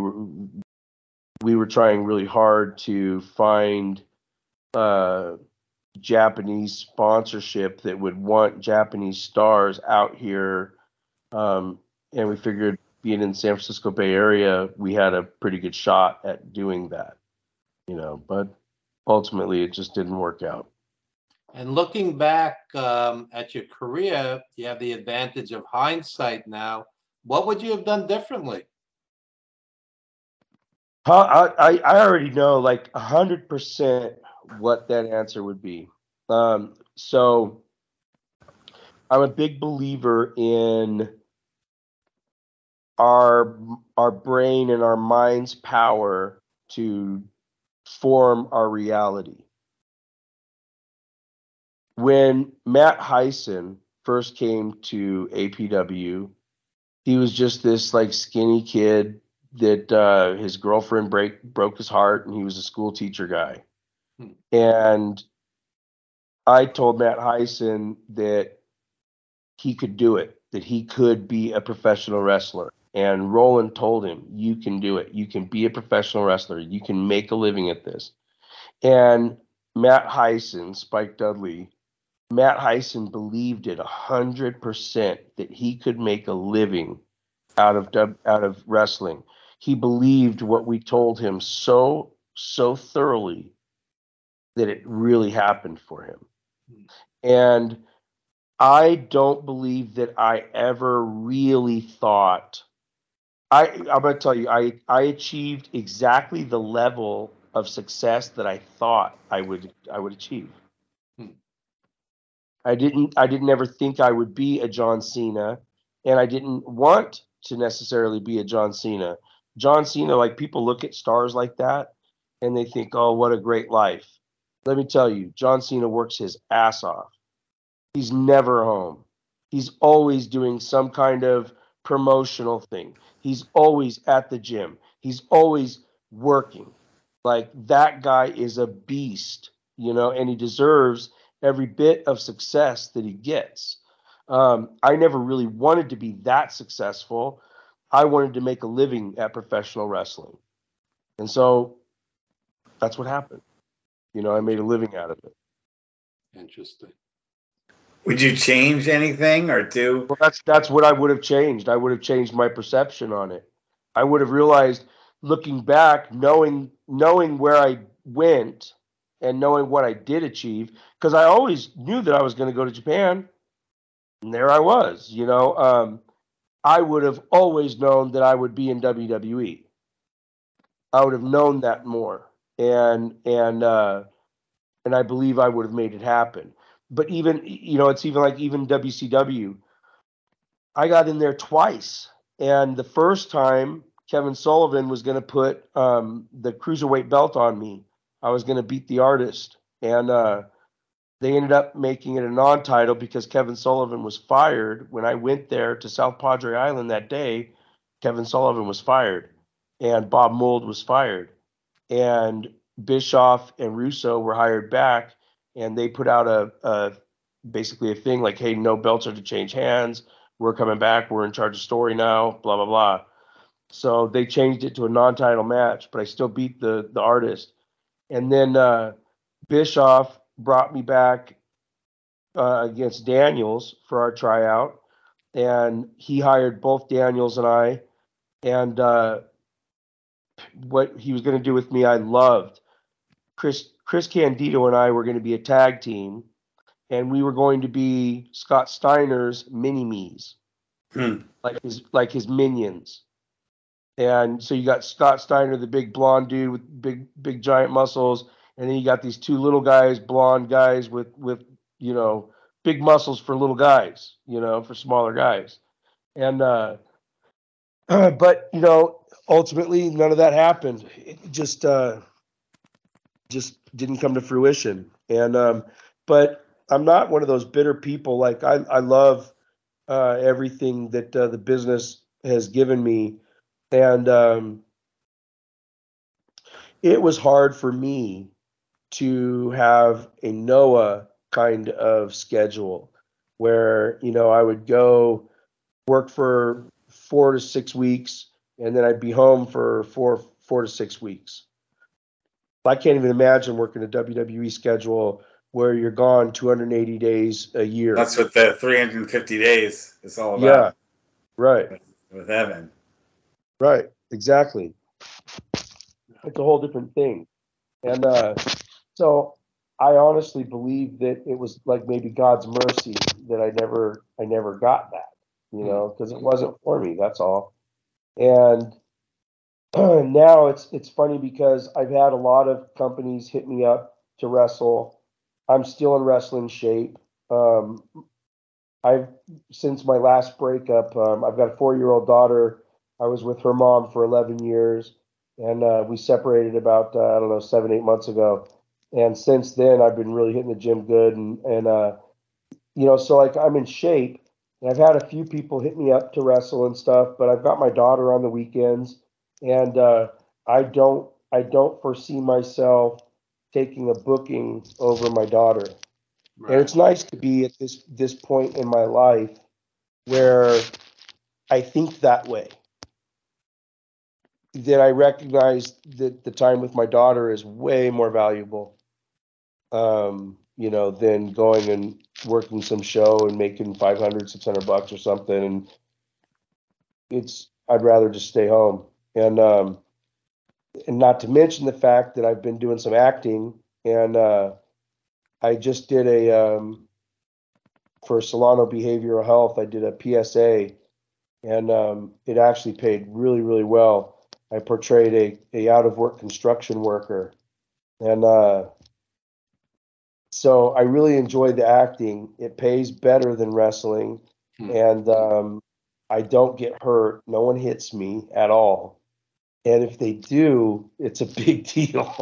were trying really hard to find Japanese sponsorship that would want Japanese stars out here. And we figured, being in the San Francisco Bay Area, we had a pretty good shot at doing that, but ultimately it just didn't work out. And looking back at your career, you have the advantage of hindsight now. What would you have done differently? I already know like 100% what that answer would be. So I'm a big believer in our brain and our mind's power to form our reality. When Matt Hyson first came to APW, he was just this like skinny kid that his girlfriend broke his heart, and he was a school teacher guy. And I told Matt Hyson that he could do it, that he could be a professional wrestler. And Roland told him, you can do it. You can be a professional wrestler. You can make a living at this. And Matt Hyson, Spike Dudley, Matt Hyson believed it 100% that he could make a living out of wrestling. He believed what we told him so thoroughly that it really happened for him. And I don't believe that I ever really thought, I'm going to tell you, I achieved exactly the level of success that I thought I would achieve. I didn't ever think I would be a John Cena, and I didn't want to necessarily be a John Cena. John Cena, like, people look at stars like that and they think, oh, what a great life. Let me tell you, John Cena works his ass off. He's never home. He's always doing some kind of promotional thing. He's always at the gym. He's always working. Like, that guy is a beast, and he deserves every bit of success that he gets. I never really wanted to be that successful. I wanted to make a living at professional wrestling. And so that's what happened. I made a living out of it. Interesting. Would you change anything or do? Well, that's what I would have changed. I would have changed my perception on it. I would have realized, looking back, knowing where I went and knowing what I did achieve, because I always knew that I was going to go to Japan, and there I was. I would have always known that I would be in WWE. I would have known that more. and I believe I would have made it happen. But even, it's even like even WCW. I got in there twice, and the first time Kevin Sullivan was going to put the cruiserweight belt on me. I was going to beat the Artist, and they ended up making it a non-title because Kevin Sullivan was fired. When I went there to South Padre Island that day, Kevin Sullivan was fired, and Bob Mould was fired, and Bischoff and Russo were hired back, and they put out a basically a thing like, hey, no belts are to change hands. We're coming back. We're in charge of story now, blah, blah, blah. So they changed it to a non-title match, but I still beat the Artist. And then Bischoff brought me back against Daniels for our tryout, and he hired both Daniels and I. And what he was going to do with me, I loved. Chris Candido and I were going to be a tag team, and we were going to be Scott Steiner's mini-me's, like his minions. And so you got Scott Steiner, the big blonde dude with big giant muscles, and then you got these two little guys, blonde guys with big muscles for little guys, for smaller guys. And but ultimately none of that happened. It just didn't come to fruition. And but I'm not one of those bitter people. Like I love everything that the business has given me. And it was hard for me to have a Noah kind of schedule where, I would go work for 4 to 6 weeks, and then I'd be home for four to 6 weeks. I can't even imagine working a WWE schedule where you're gone 280 days a year. That's what the 350 days is all about. Yeah, right. With Evan. Right, exactly. It's a whole different thing. And so I honestly believe that it was like maybe God's mercy that I never got that, because it wasn't for me, that's all. And now it's funny because I've had a lot of companies hit me up to wrestle. I'm still in wrestling shape. I've since my last breakup, I've got a 4-year-old daughter. I was with her mom for 11 years, and we separated about 7-8 months ago. And since then, I've been really hitting the gym good, and so like I'm in shape. And I've had a few people hit me up to wrestle and stuff, but I've got my daughter on the weekends, and I don't foresee myself taking a booking over my daughter. Right. And it's nice to be at this point in my life where I think that way. That I recognize that the time with my daughter is way more valuable, than going and working some show and making $500-$600 or something. And I'd rather just stay home. And not to mention the fact that I've been doing some acting, and I just did for Solano Behavioral Health, I did a PSA, and it actually paid really, really well. I portrayed a out-of-work construction worker, and so I really enjoyed the acting. It pays better than wrestling, and I don't get hurt. No one hits me at all. And if they do, it's a big deal.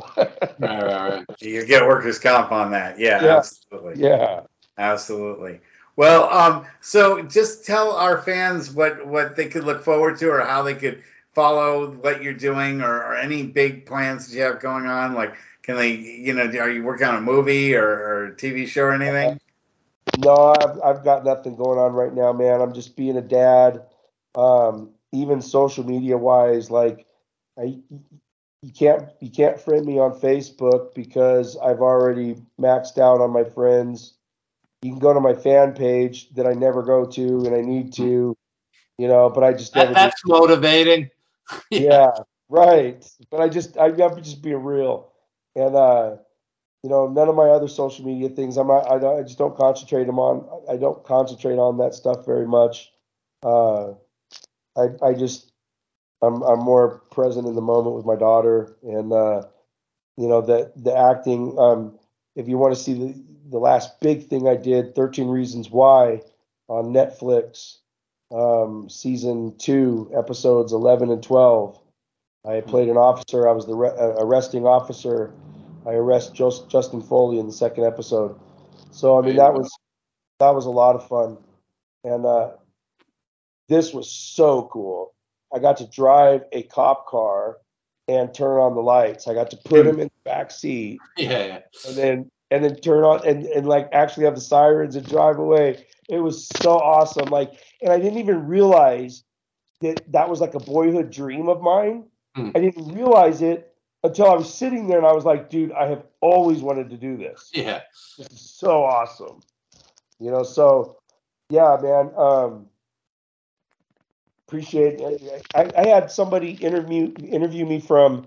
Right. You get workers' comp on that. Yeah, absolutely. Yeah. Absolutely. Well, so just tell our fans what they could look forward to, or how they could follow what you're doing, or any big plans that you have going on. Like, can they, are you working on a movie or a TV show or anything? No, I've got nothing going on right now, man. I'm just being a dad. Even social media wise, like you can't friend me on Facebook because I've already maxed out on my friends. You can go to my fan page that I never go to, and I need to, but I just never. That's motivating. Yeah, right. But I have to just be real, and none of my other social media things. I just don't concentrate on. I don't concentrate on that stuff very much. I'm more present in the moment with my daughter, and the acting. If you want to see the last big thing I did, 13 Reasons Why on Netflix, season 2, episodes 11 and 12. I played an officer. I was the arresting officer. I arrest Justin Foley in the second episode. So I mean that was a lot of fun, and this was so cool. I got to drive a cop car and turn on the lights. I got to put him in the back seat. Yeah. And then turn on and like actually have the sirens and drive away. It was so awesome. Like, and I didn't even realize that was like a boyhood dream of mine. I didn't realize it until I was sitting there and I was like, dude, I have always wanted to do this. Yeah. This is so awesome. So yeah, man. Appreciate it. I had somebody interview me from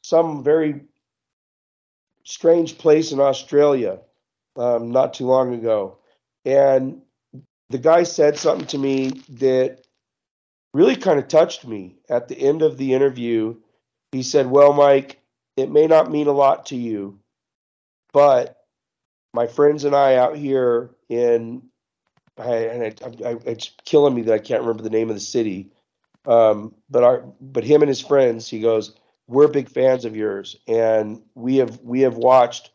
some very strange place in Australia not too long ago, and the guy said something to me that really kind of touched me. At the end of the interview, he said, "Well, Mike, it may not mean a lot to you, but my friends and I out here in it's killing me that I can't remember the name of the city. But him and his friends," he goes, "we're big fans of yours, and we have watched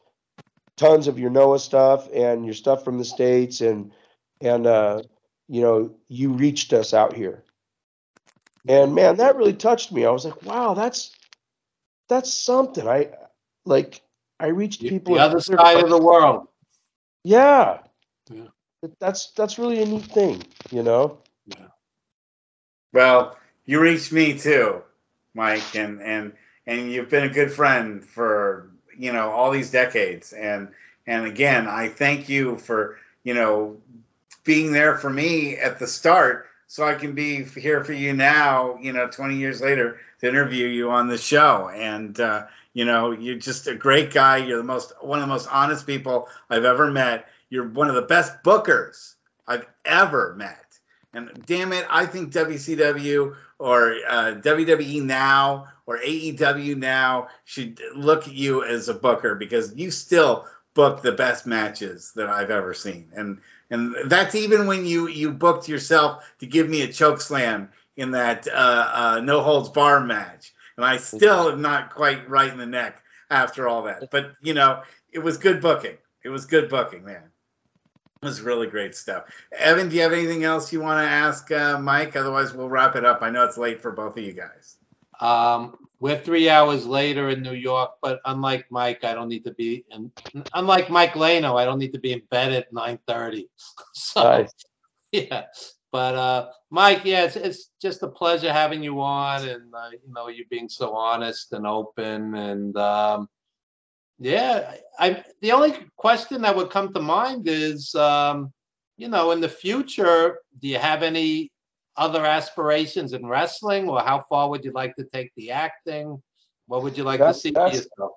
tons of your Noah stuff and your stuff from the States, and you reached us out here." And man, that really touched me. I was like, wow, that's something. I reached people the other side of the world. Yeah. That's really a neat thing, Yeah. Well, you reached me too, Mike, and you've been a good friend for all these decades, and again, I thank you for being there for me at the start, so I can be here for you now, 20 years later, to interview you on the show. And you're just a great guy. You're one of the most honest people I've ever met. You're one of the best bookers I've ever met. And damn it, I think WCW or WWE now or AEW now should look at you as a booker, because you still book the best matches that I've ever seen. And that's even when you booked yourself to give me a choke slam in that no holds bar match. And I still am not quite right in the neck after all that. But, it was good booking. It was good booking, man. It was really great stuff. Evan, do you have anything else you want to ask Mike? Otherwise, we'll wrap it up. I know it's late for both of you guys. We're 3 hours later in New York, but unlike Mike, I don't need to be unlike Mike Lano, I don't need to be in bed at 9:30. So, nice. Yeah. But Mike, yeah, it's just a pleasure having you on, and you being so honest and open, and the only question that would come to mind is, in the future, do you have any other aspirations in wrestling, or how far would you like to take the acting? What would you like to see for yourself?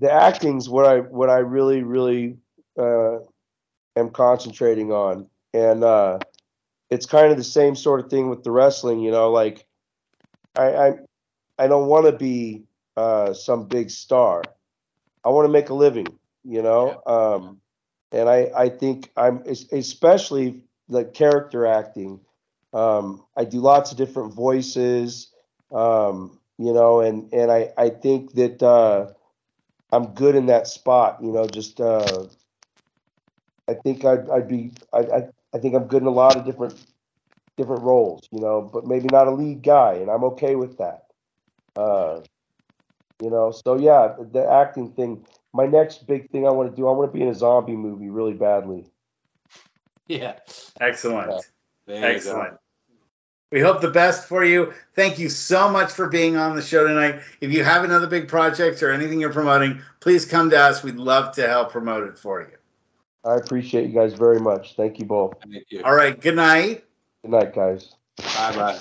The acting's what I really, really am concentrating on, and it's kind of the same sort of thing with the wrestling. Like I don't want to be some big star. I want to make a living, and I think I'm especially the character acting. I do lots of different voices, and I think that I'm good in that spot. I think I think I'm good in a lot of different roles, but maybe not a lead guy, and I'm okay with that. So yeah, the acting thing. My next big thing I want to do, I want to be in a zombie movie really badly. Yeah. Excellent. Excellent. We hope the best for you. Thank you so much for being on the show tonight. If you have another big project or anything you're promoting, please come to us. We'd love to help promote it for you. I appreciate you guys very much. Thank you both. Thank you. All right. Good night. Good night, guys. Bye-bye.